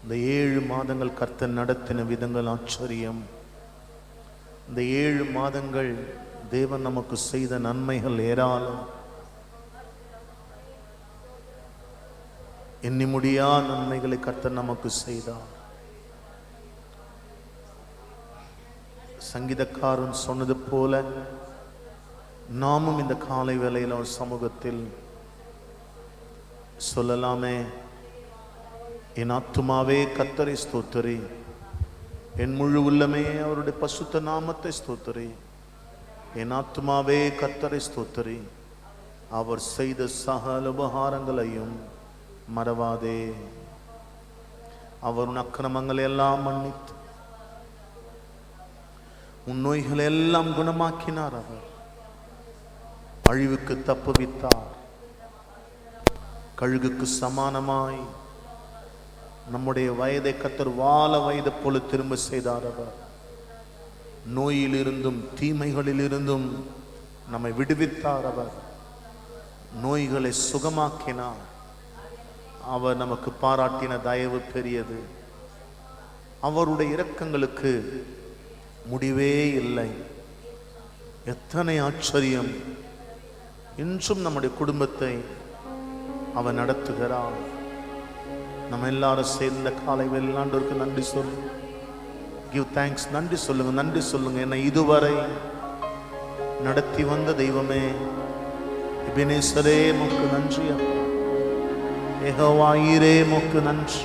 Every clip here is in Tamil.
இந்த 7 மாதங்கள் கர்த்தர் நடத்தின விதங்கள் ஆச்சரியம். இந்த 7 மாதங்கள் தேவன் நமக்கு செய்த நன்மைகள் ஏராளம். எண்ணி முடியா நன்மைகளை கர்த்தர் நமக்கு செய்தார். சங்கீதக்காரன் சொன்னது போல நாமும் இந்த காலை வேளையில் அவர் சமூகத்தில் சொல்லலாமே, என் ஆத்துமாவே கர்த்தரை ஸ்தோத்திரி, என் முழு உள்ளமே அவருடைய பசுத்த நாமத்தை ஸ்தோத்திரி. என் ஆத்துமாவே கர்த்தரை ஸ்தோத்திரி, அவர் செய்த சகல உபகாரங்களையும் மறவாதே. அவர் உன் அக்கிரமங்களை எல்லாம் மன்னித்து உன் நோய்களை எல்லாம் குணமாக்கினார். அவர் அழிவுக்கு தப்புவித்தார். கழுகுக்கு சமானமாய் நம்முடைய வயதை கர்த்தர் வால வயது போல திரும்ப செய்தார். அவர் நோயிலிருந்தும் தீமைகளிலிருந்தும் நம்மை விடுவித்தார். அவர் நோய்களை சுகமாக்கினார். அவர் நமக்கு பாராட்டின தயவு பெரியது. அவருடைய இரக்கங்களுக்கு முடிவே இல்லை. எத்தனை ஆச்சரியம்! இன்றும் நம்முடைய குடும்பத்தை அவர் நடத்துகிறார். நம்ம எல்லாரும் சேர்ந்த காலை வெள்ளாண்டோருக்கு நன்றி சொல்லுங்க. Give thanks. நன்றி சொல்லுங்க, நன்றி சொல்லுங்க. என்னை இதுவரை நடத்தி வந்த தெய்வமே, எபெனேசரே உமக்கு நன்றி. அப்பா யெகோவா ஈரே உமக்கு நன்றி.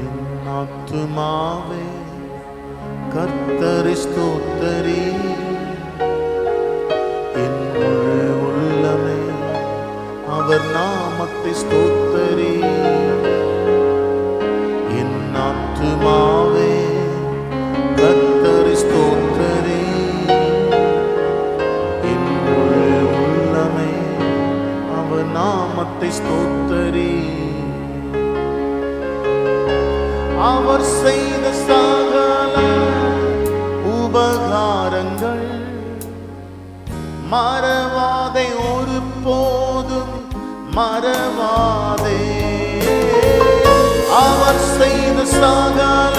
என் ஆத்துமாவே கர்த்தரை ஸ்தோத்திரி, என் முழு உள்ளமே அவர் நாமத்தை ஸ்தோத்திரி. என் ஆத்துமாவே கர்த்தரை ஸ்தோத்திரி, என் முழு உள்ளமே அவர் நாமத்தை ஸ்தோத்திரி. அவர் செய்த சகல உபகாரங்கள் மறவாதே, ஒரு போதும் மறவாதே. அவர் செய்த சகல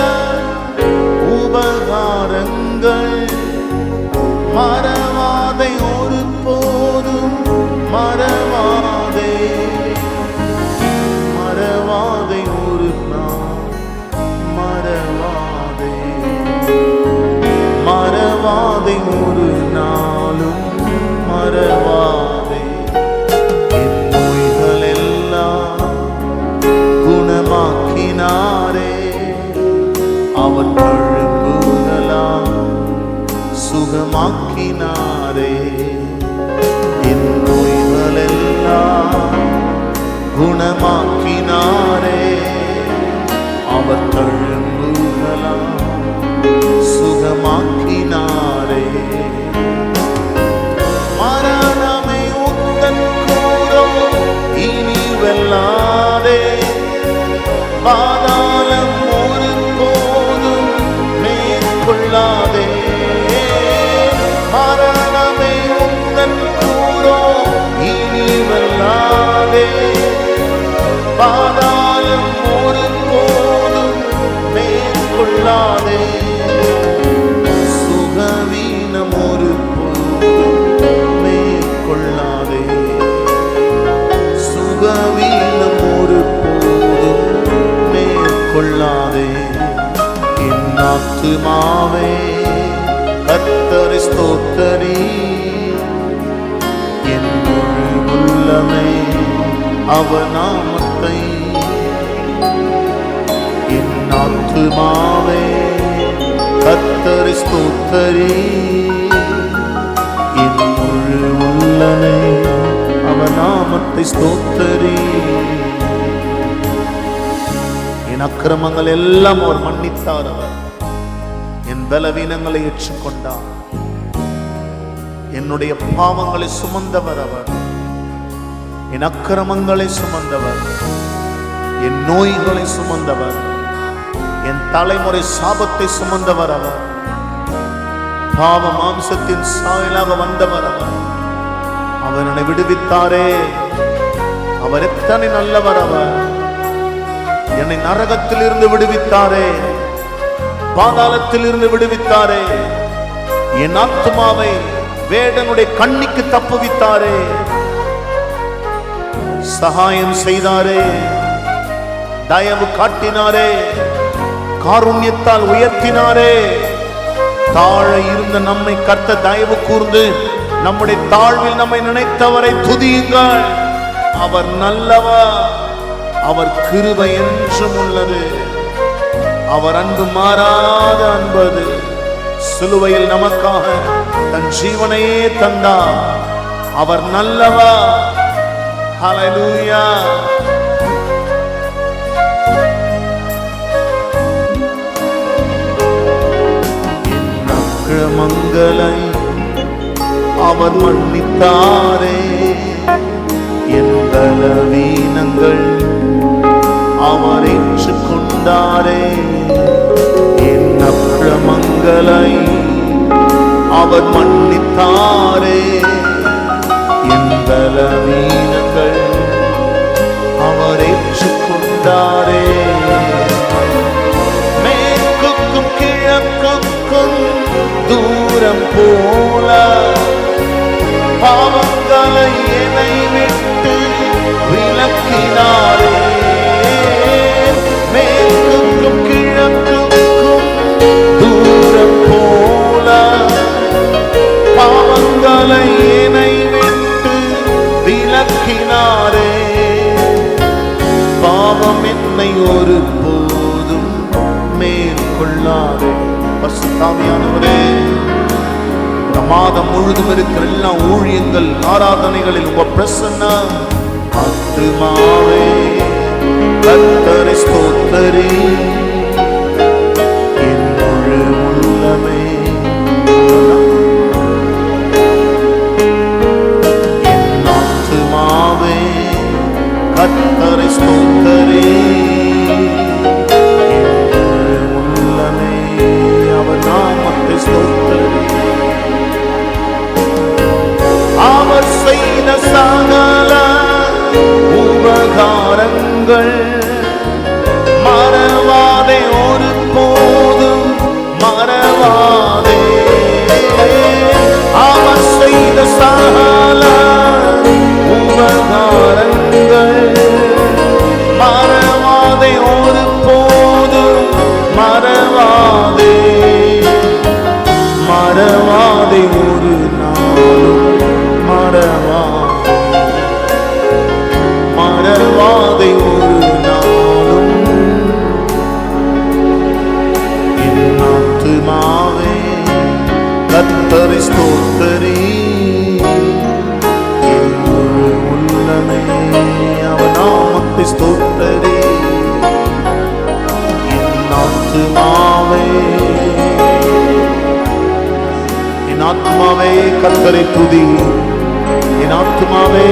உபகாரங்கள் மறவாதே, ஒரு போதும் மறவாதே. மறவாதே ஒரு நாள், மறவாதே. மறவாதே ஒரு நாளும் மறவாதே. என் நோய்கள் எல்லாம் குணமாக்கினாரே, அவர் தழும்புகளால் சுகமாக்கினாரே. என் நோய்கள் எல்லாம் குணமாக்கினாரே, அவர் தழும்புகளால் சுகமாக்கினாரே. மரணமே உந்தன் கூரோ இனி வெல்லாதே, பாதாளம் ஒரு போதும் மேற்கொள்ளாதே. மரணமே உந்தன் கூரோ இனி வெல்லாதே, பாதாளம் ஒரு போதும் மேற்கொள்ளாதே. சுகவீனம் ஒரு போதும் மேற்கொள்ளாதே. சுகவீனம் ஒரு போதும் மேற்கொள்ளாதே. என் ஆத்துமாவே கர்த்தரை ஸ்தோத்திரி, என் முழு உள்ளமே அவர் நாமத்தை. என் ஆத்துமாவே கர்த்தரை ஸ்தோத்திரி, என் முழு உள்ளமே அவர் நாமத்தை ஸ்தோத்திரி. என் அக்கிரமங்கள் எல்லாம் அவர் மன்னித்தார். அவர் என் பலவீனங்களை ஏற்றுக்கொண்டார். என்னுடைய பாவங்களை சுமந்தவர் அவர். என் அக்கிரமங்களை சுமந்தவர், என் நோய்களை சுமந்தவர், என் தலைமுறை சாபத்தை சுமந்தவர் அவர். பாவ மாம்சத்தின் சாயலாக வந்தவர் அவர். அவர் என்னை விடுவித்தாரே, அவர் எத்தனை நல்லவர். அவர் என்னை நரகத்தில் இருந்து விடுவித்தாரே, பாதாளத்தில் இருந்து விடுவித்தாரே, என் ஆத்மாவை வேடனுடைய கண்ணிக்கு தப்புவித்தாரே, சகாயம் செய்தாரே, தயவு காட்டினாரே, காருண்யத்தால் உயர்த்தினாரே. தாழ இருந்த நம்மை கர்த்தர் தயவு கூர்ந்து நம்முடைய தாழ்வில் நம்மை நினைத்தவரை துதியுங்கள். அவர் நல்லவர், அவர் கிருபை என்றும் உள்ளது, அவர் அன்பு மாறாத அன்பது. சிலுவையில் நமக்காக தன் ஜீவனையே தந்தார். அவர் நல்லவர். ஹல்லேலூயா. மங்களை அவர் மன்னித்தாரே, என் பலவீனங்கள் அவர் ஏற்றுக்கொண்டாரே. என் அக்கிரமங்களை அவர் மன்னித்தாரே, என் பலவீனங்கள் அவர் ஏற்றுக்கொண்டாரே. மேற்குக்கும் கிழக்குக்கும் தூரம் போல பாவங்களை என்னை விட்டு விலக்கினாரே. மேற்குக்கும் கிழக்குக்கும் தூரம் போல பாவங்களை என்னை விட்டு விலக்கினாரே. பாவம் என்னை ஒரு போதும் மேற்கொள்ளாதே. பரிசுத்தாவியானவரே, இந்த மாதம் முழுதும் இருக்கிற எல்லா ஊழியங்கள் ஆராதனைகளில் உங்க பிரசன்னம். ஆத்துமாவே கர்த்தரை ஸ்தோத்திரி, என் முழு உள்ளமே என் ஆத்துமாவே கர்த்தரை ஸ்தோத்திரி, நாமத்தை ஸ்தோத்திரி. அவர் செய்த சகல உபகாரங்கள் மறவாதே, ஒரு போதும் மறவாதே. அவர் செய்த சகல உபகாரங்கள் மறவாதே, ஒரு போதும் மறவாதே. மறவாதே, ஒரு நாளும் மறவாதே. மறவாதே, ஒரு நாளும். என் ஆத்துமாவே கர்த்தரை ஸ்தோத்திரி, என் முழு உள்ளமே அவர் நாமத்தை ஸ்தோத்திரி. என் ஆத்துமாவே, என் ஆத்துமாவே கர்த்தரை துதி. என் ஆத்துமாவே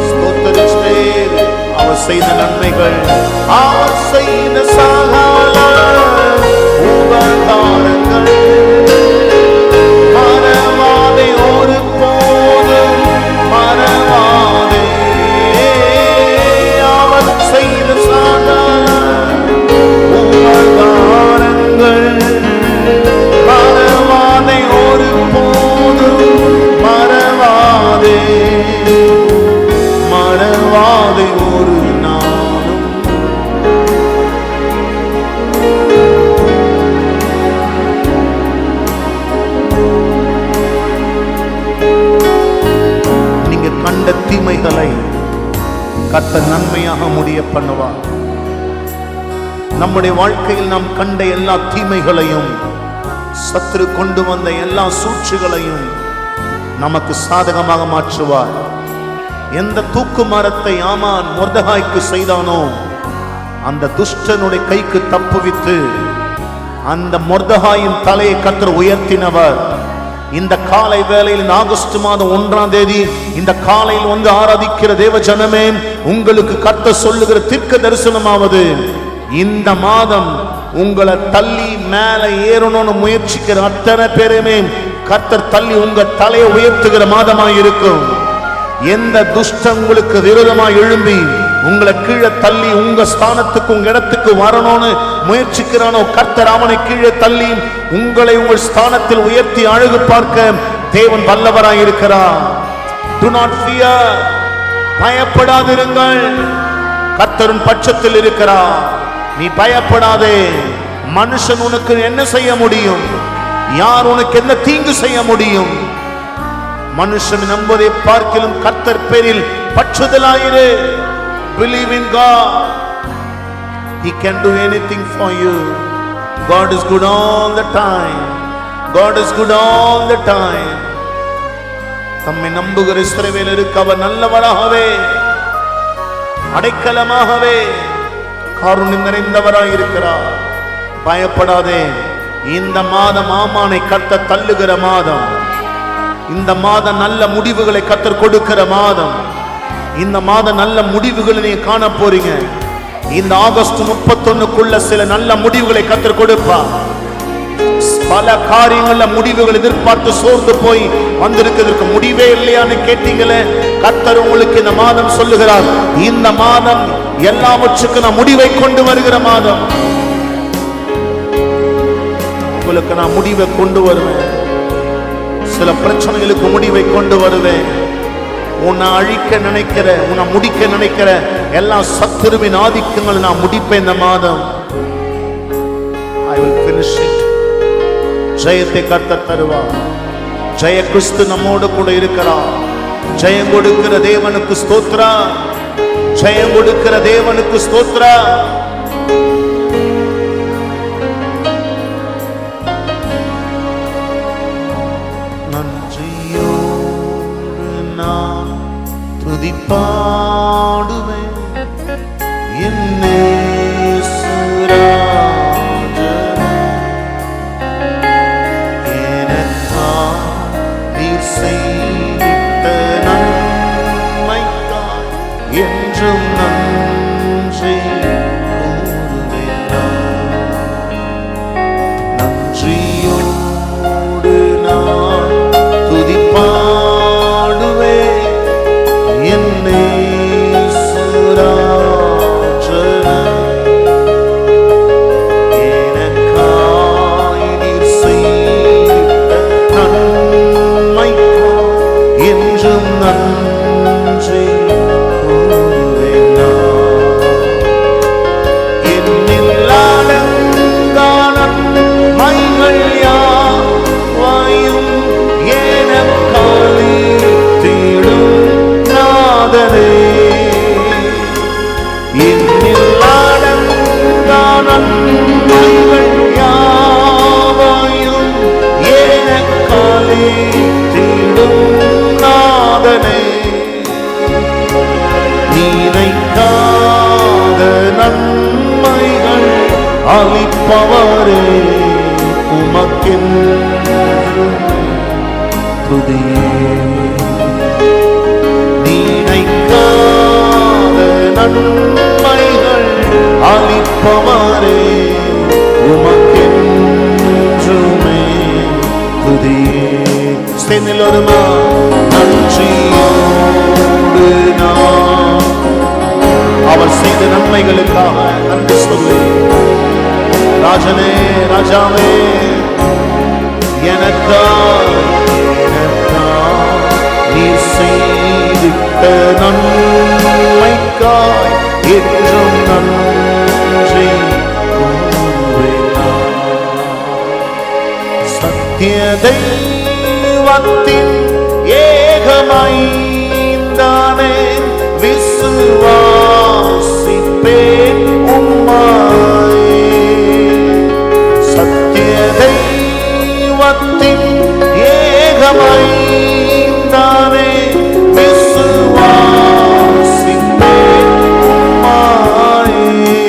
ஸ்தோத்திரிச்சே அவர் செய்த நன்மைகள், அவர் செய்த சகல உபகாரங்கள் மறவாதே, ஒரு போதும் மறவாதே. அவர் செய்த சகல உபகாரங்கள் மறவாதே, ஒரு போதும் மறவாதே. மறவாதே, ஒரு நாளும். நீங்க கண்ட தீமைகளை கர்த்தர் நன்மையாக முடிய பண்ணுவார். நம்முடைய வாழ்க்கையில் நாம் கண்ட எல்லா தீமைகளையும், சத்துரு கொண்டு வந்த எல்லா சூழ்ச்சிகளையும் நமக்கு சாதகமாக மாற்றுவார். எந்த தூக்கு மரத்தை ஆமான் மொர்தெகாய்க்கு செய்தானோ அந்த துஷ்டனுடைய கைக்கு தப்புவித்து அந்த மொர்தெகாயின் தலையை கர்த்தர் உயர்த்தினவர். இந்த காலை வேளையில் ஆகஸ்ட் மாதம் 1ஆம் தேதி இந்த காலையில் வந்து ஆராதிக்கிற தேவ ஜனமே, உங்களுக்கு கர்த்தர் சொல்லுகிற தீர்க்க தரிசனமாவது, இந்த மாதம் உங்களை தள்ளி மேல ஏறணும்னு முயற்சிக்கிற அத்தனை பேருமே கர்த்தர் தள்ளி உங்க தலையை உயர்த்துகிற மாதமாய் இருக்கும். எந்த துஷ்டங்களுக்கு விரோதமாய் எழும்பி உங்களை கீழே தள்ளி உங்க ஸ்தானத்துக்கு உங்க இடத்துக்கு வரணும்னு முயற்சிக்கிறானோ, கர்த்தர் அவனை கீழே தள்ளி உங்களை உங்கள் ஸ்தானத்தில் உயர்த்தி அழகு பார்க்க தேவன் வல்லவராய் இருக்கிறார். Do not fear. பயப்படாதிருங்கள். கர்த்தரின் பட்சத்தில் இருக்கிறார். நீ பயப்படாதே. மனுஷன் உனக்கு என்ன செய்ய முடியும்? யார் உனக்கு என்ன தீங்கு செய்ய முடியும்? மனுஷன் நம்புவதை பார்க்கிலும் கர்த்தர் பேரில் பற்றுதலாயிரு. Believe in God. He can do anything for you. God is good all the time. God is good all the time. தம்மை நம்புகிற இஸ்ரவேலருக்கு அவர் நல்லவராகவே அடைக்கலமாகவே கருணை நிறைந்தவராய் இருக்கிறார். பயப்படாதே. இந்த மாதம் ஆமானை கர்த்தர் தள்ளுகிற மாதம். இந்த மாதம் நல்ல முடிவுகளை கர்த்தர் கொடுக்கிற மாதம். இந்த மாதம் நல்ல முடிவுகளை நீங்க காண போறீங்க. இந்த ஆகஸ்ட் 31க்குள்ள சில நல்ல முடிவுகளை கர்த்தர் கொடுப்பார். பல காரியங்கள்ல முடிவுகள் எதிர்பார்த்து சோர்ந்து போய் வந்திருக்கிறதுக்கு முடிவே இல்லையான்னு கேட்டீங்களே, கர்த்தர் உங்களுக்கு இந்த மாதம் சொல்லுகிறார், இந்த மாதம் எல்லாவற்றுக்கும் நான் முடிவை கொண்டு வருகிற மாதம். உங்களுக்கு நான் முடிவை கொண்டு வருவேன். சில பிரச்சனைகளுக்கு முடிவை கொண்டு வருவேன். உன்னை அழிக்க நினைக்கிற, உன்னை முடிக்க நினைக்கிற எல்லா சத்துருவின் ஆதிக்கங்கள் நான் முடிப்பேன் இந்த மாதம். I will finish it. ஜெயத்தை கர்த்தர் தருவார். ஜெய கிறிஸ்து நம்மோடு கூட இருக்கிறார். ஜெயம் கொடுக்கிற தேவனுக்கு ஸ்தோத்ரா. ஜெயம் கொடுக்கிற தேவனுக்கு ஸ்தோத்ரா. துதிப்பாடுவேன் என்னே என்றும் நன்றி நன்றியோடு நான் துதிப்பாடுவே என்னே சுராஜன எனக்காய் நீர் செய்த நன்மைக்கா என்றும் நன்றி நன்மைகள் அளிப்பவரே உமக்கென்றும் துதியே. நினைக்காத நன்மைகள் அளிப்பவரே உமக்கென்றுமே துதியே. சென்னிலொருமா நன்றியோடு நான் அவர் செய்த நன்மைகளுக்காக நன்றி சொல்லு. ராஜனே ராஜாவே எனக்காய் நீர் செய்திட்ட நன்மைக்காய் என்றும் நன்றி கூறுவேன். சத்திய தெய்வத்தின் ஏகமைந்தானே விசுவாசிப்பேன் உம்மாயே. சத்திய தெய்வத்தின் ஏகமைந்தானே விசுவாசிப்பேன் உம்மாயே.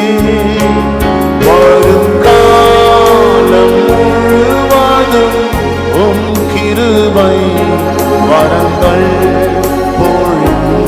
வருங்காலம் முழுவதும் உம் கிருபை வரங்கள் பொழியும்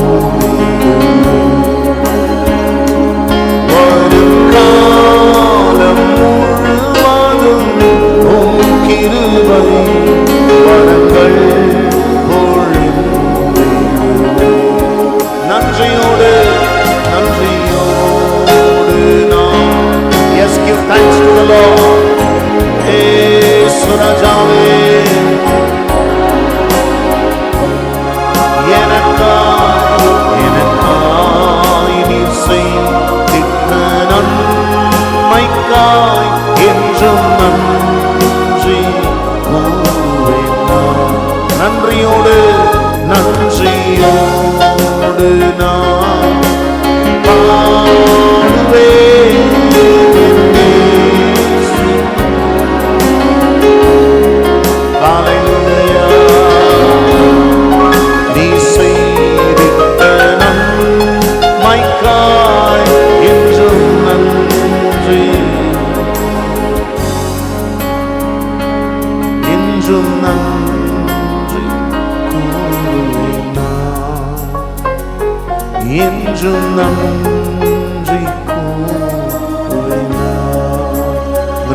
என்றும் நன்றி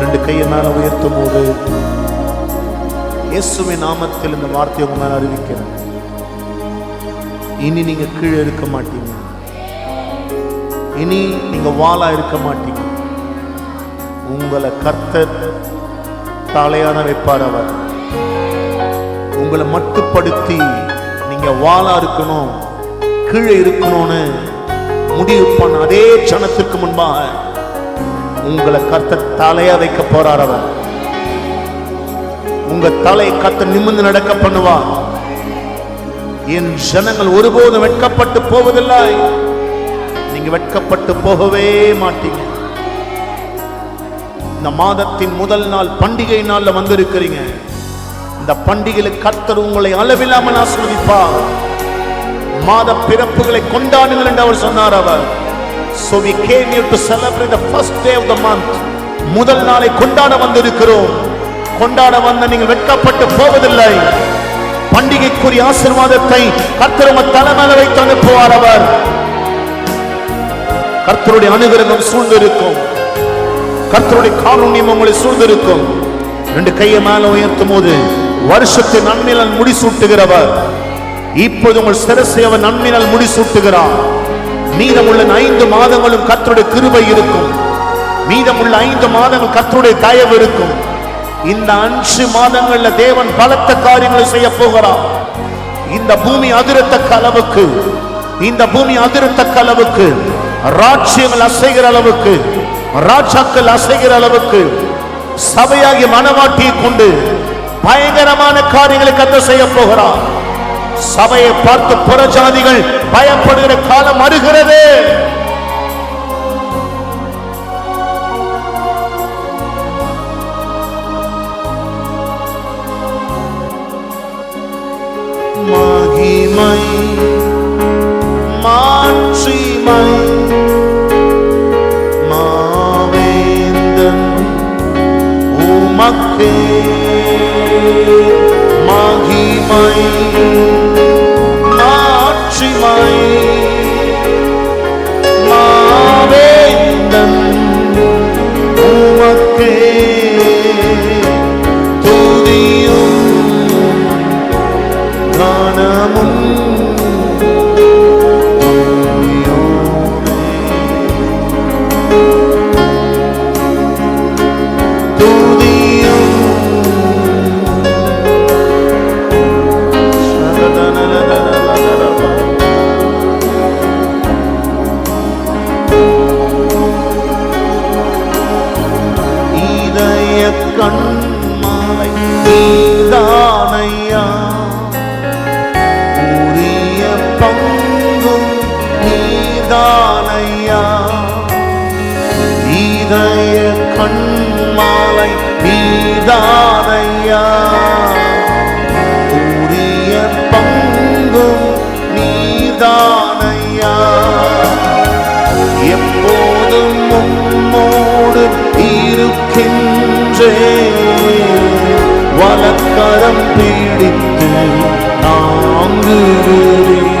ரெண்டு கையை மேல உயர்த்தும் போது இயேசுவின் நாமத்தில் இந்த வார்த்தையை உங்க மேல அறிவிக்கிறேன். இனி நீங்க கீழே இருக்க மாட்டீங்க, இனி நீங்க வாளா இருக்க மாட்டீங்க. உங்களை கர்த்தர் தலையான வைப்பார். அவர் உங்களை மட்டுப்படுத்தி நீங்க வாளா இருக்கணும், கீழே இருக்கணும்னு முடிவு பண்ண அதே சனத்திற்கு முன்பாக உங்களை கர்த்தர் தலையா வைக்க போறார். அவர் உங்க தலை கர்த்தர் நிமிர்ந்து நடக்க பண்ணுவார். என் ஜனங்கள் ஒருபோதும் வெட்கப்பட்டு போவதில்லை. நீங்க வெட்கப்பட்டு போகவே மாட்டீங்க. இந்த மாதத்தின் முதல் நாள் பண்டிகை நாள்ல வந்திருக்கிறீங்க. இந்த பண்டிகையில கர்த்தர் உங்களை அளவில்லாமல் ஆசீர்வதிப்பார். மாத பிறப்புகளை கொண்டாடுங்கள் என்று அவர் சொன்னார். அவர் so we came here to celebrate the first day of the month. முதல் நாளை கொண்டாட வந்திருக்கிறோம். கொண்டாட வந்த நீங்கள் வெட்கப்பட்டு போவதில்லை. பண்டிகைக்குரிய ஆசீர்வாதத்தை கர்த்தர் உங்கள் தலைமையில வைத்து அனுப்புவார். அவர் கர்த்தருடைய அனுகிரகம் சூழ்ந்திருக்கும், கர்த்தருடைய காருண்யம் உங்களை சூழ்ந்திருக்கும். ரெண்டு கையை மேல உயர்த்தும் போது வருஷத்தின் நன்மையால் முடிசூட்டுகிறவர் இப்போது உங்கள் சிரசை அவர் நன்மையால் முடிசூட்டுகிறார். மீதமுள்ள 5 மாதங்களும் கர்த்தருடைய கிருபை இருக்கும். மீதமுள்ள 5 மாதங்கள் கர்த்தருடைய தயவு இருக்கும். இந்த 5 மாதங்கள்ல தேவன் பலத்த காரியங்களை செய்ய போகிறார். இந்த பூமி அதிரத்தக்க அளவுக்கு, இந்த பூமி அதிரத்தக்க அளவுக்கு, ராஜ்யங்கள் அசைகிற அளவுக்கு, ராஜாக்கள் அசைகிற அளவுக்கு சபையாகிய மனவாட்டியை கொண்டு பயங்கரமான காரியங்களை கர்த்தர் செய்ய போகிறார். சபையை பார்த்து புறஜாதிகள் பயப்படுகிற காலம் வருகிறது. மகிமை மாட்சிமை மாவேந்தன் உமக்கே மகிமை மாட்சிமை மாவேந்தன் உமக்கே துதியும் கானமும் கண்மாலை நீதானையா, உரிய பங்கும் நீதானையா. இதய கண்மாலை நீதானையா, உரிய பங்கும் நீதானையா. எப்போதும் உம்மோடு இருக்கின்றே, வலக்கரம் பிடித்து தாங்குகிறேன்.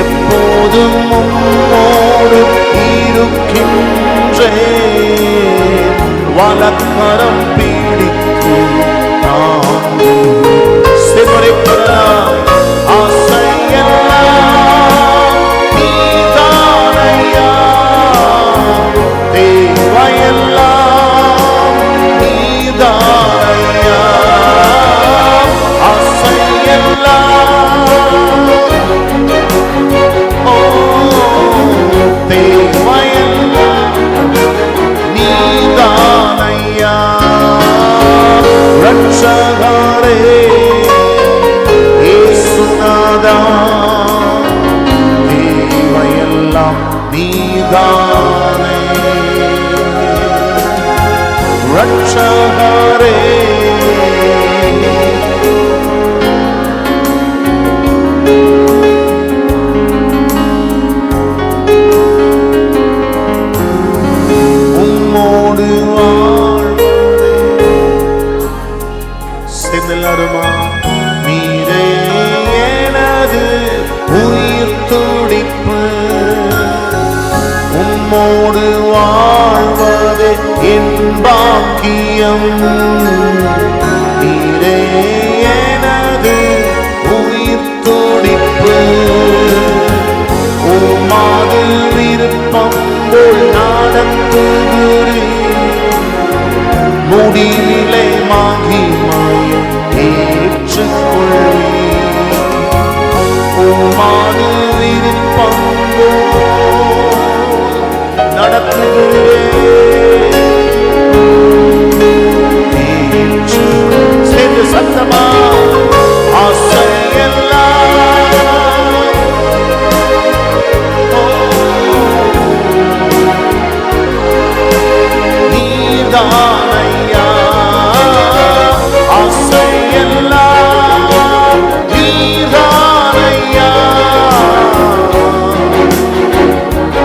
எப்போதும் உம்மோடு இருக்கின்றே, வலக்கரம் பிடித்து தாங்குகிறேன். சிவரைப்பெல்லாம் ஆசையெல்லாம் நீதானையா, தேவையெல்லாம் நீதானையா, ஆசையெல்லாம் ஓ தேவையெல்லாம் நீதானையா. ரட்சகரே இயேசுநாதா, தேவையெல்லாம் நீதானே. ரட்சகரே உம்மோடு வாழ்வதே செந்தலருமா நீரே எனது உயிர் உம்மோடு வாழ்வதே என் பாக்கியம். நீரே எனது உயிர் துடிப்பு, உமது விருப்பம் போல் நடத்துகிறேன். முடிவிலே மகிமையை ஏற்றுக்கொள்வேன். உமது விருப்பம் போல் நடத்துகிறேன். சேர்ந்து சத்தமா ஆசையெல்லாம் நீதானையா, ஆசையெல்லாம் நீதானையா.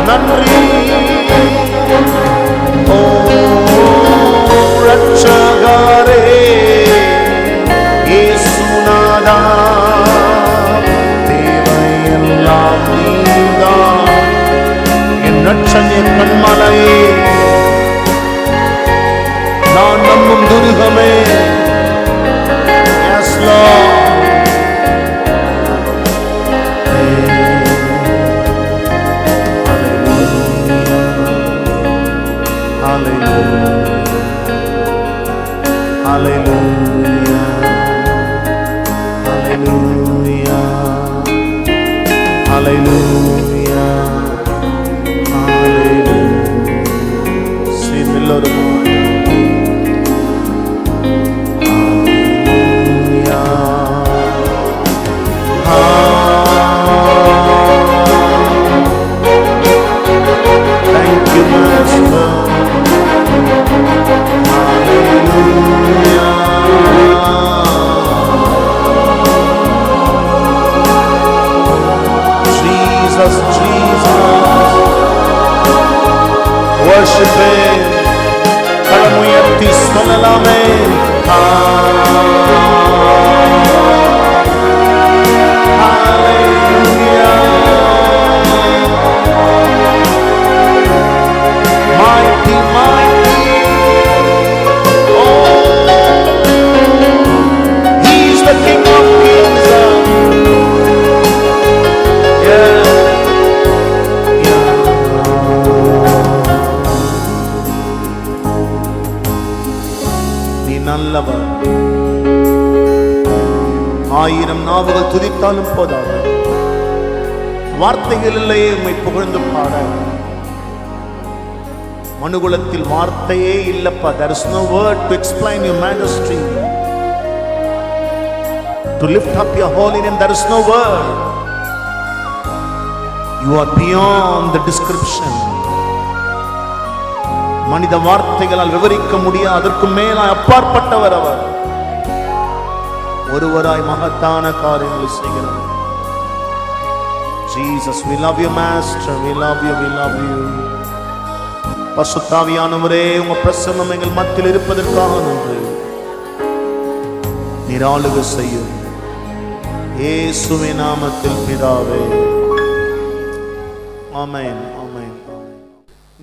நன்றி ஓ ரட்சகரே இயேசுநாதா, தேவையெல்லாம் நீதான். என் ரட்சணிய கண்மலையே, நான் நம்பும் துருகமே. Yes, Lord. Hallelujah. Hallelujah. Hallelujah. Hallelujah. Hallelujah. Sing the Lord. Thank you, Master. Hallelujah. Jesus, Jesus. Worship Him. கரமுயர்த்தி சொல்லலாமே. Mighty, mighty, oh, He's the King of Kings, yeah, yeah. நீ நல்லவர். 1000 நாவுகள் துதித்தாலும் போதாது, வார்த்தைகள் இல்லையே உம்மை புகழ்ந்து பாட. மனுகுலத்தில் வார்த்தையே இல்லப்பா. There is no word to explain your majesty, to lift up your holy name. There is no word. You are beyond the description. மனித வார்த்தைகளால் விவரிக்க முடியாது, அதற்கு மேலாய் அப்பாற்பட்டவர் அவர். ஒருவராய் மகத்தான காரியங்களை செய்கிறவர். Jesus, we love you, Master. We love you, we love you. பசுத்தாவியானவரே, உங்க பிரசன்னம் எங்கள் மத்தியில் இருப்பதற்காக நன்றி. நீர் ஆளுகை செய்யும் இயேசுவின் நாமத்தில் பிதாவே. ஆமென், ஆமென்.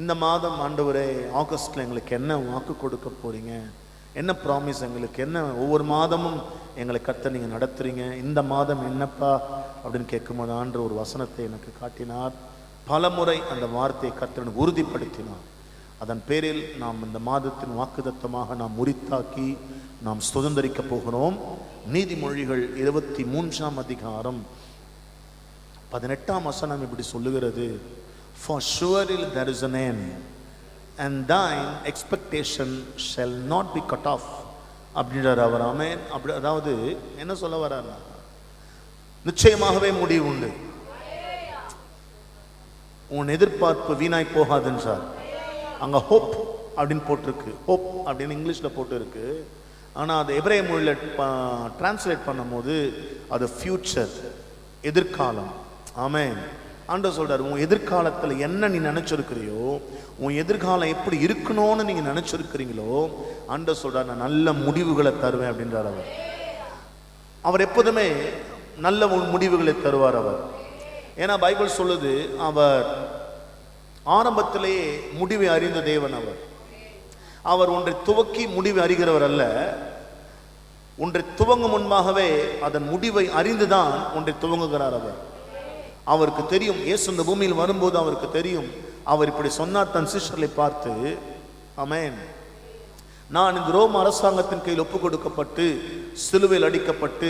இந்த மாதம் ஆண்டவரே, ஆகஸ்ட்ல எங்களுக்கு என்ன வாக்கு கொடுக்க போறீங்க, என்ன ப்ராமிஸ் எங்களுக்கு என்ன? ஒவ்வொரு மாதமும் எங்களை கர்த்தர் நீங்க நடத்துறீங்க. இந்த மாதம் என்னப்பா அப்படின்னு கேட்கும்போது ஆண்டவர் ஒரு வசனத்தை எனக்கு காட்டினார். பல முறை அந்த வார்த்தையை கர்த்தர் உறுதிப்படுத்தினார். அதன் பேரில் நாம் இந்த மாதத்தின் வாக்குத்தத்தமாக நாம் முறித்தாக்கி நாம் சுதந்திரிக்க போகிறோம். நீதிமொழிகள் 23ஆம் அதிகாரம் 18ஆம் வசனம் இப்படி சொல்லுகிறது, For surely there is an end, and thine expectation shall not be cut off. அப்படின்றார் அவர். ஆமென். அப்படி அதாவது என்ன சொல்ல வர்றார்? நிச்சயமாகவே முடிவு உண்டு. உன் எதிர்பார்ப்பு வீணாய் போகாதுன்றார். அங்க ஹோப் அப்படின்னு போட்டிருக்கு. ஹோப் அப்படின்னு இங்கிலீஷ்ல போட்டு இருக்கு. ஆனா அது எபிரேய மொழியில டிரான்ஸ்லேட் பண்ணும்போது அது ஃபியூச்சர், எதிர்காலம். ஆமென். ஆண்டவர் சொல்றாரு, உன் எதிர்காலத்துல என்ன நீ நினைச்சிருக்கிறியோ, உன் எதிர்காலம் எப்படி இருக்கணும்னு நீங்க நினைச்சிருக்கிறீங்களோ, ஆண்டவர் சொல்றாரு, நான் நல்ல முடிவுகளை தருவேன் அப்படின்றார் அவர். அவர் எப்போதுமே நல்ல முடிவுகளை தருவார் அவர். ஏன்னா பைபிள் சொல்லுது, அவர் ஆரம்பத்திலேயே முடிவை அறிந்த தேவன் அவர். அவர் ஒன்றை துவக்கி முடிவை அறிகிறவர் அல்ல. ஒன்றை துவங்கும் முன்பாகவே அதன் முடிவை அறிந்துதான் ஒன்றை துவங்குகிறார் அவர். அவருக்கு தெரியும், இயேசு இந்த பூமியில் வரும்போது அவருக்கு தெரியும், அவர் இப்படி சொன்னார் தன் சிஷ்யர்களை பார்த்து, ஆமென், நான் இந்த ரோம் அரசாங்கத்தின் கையில் ஒப்பு கொடுக்கப்பட்டு சிலுவையில் அடிக்கப்பட்டு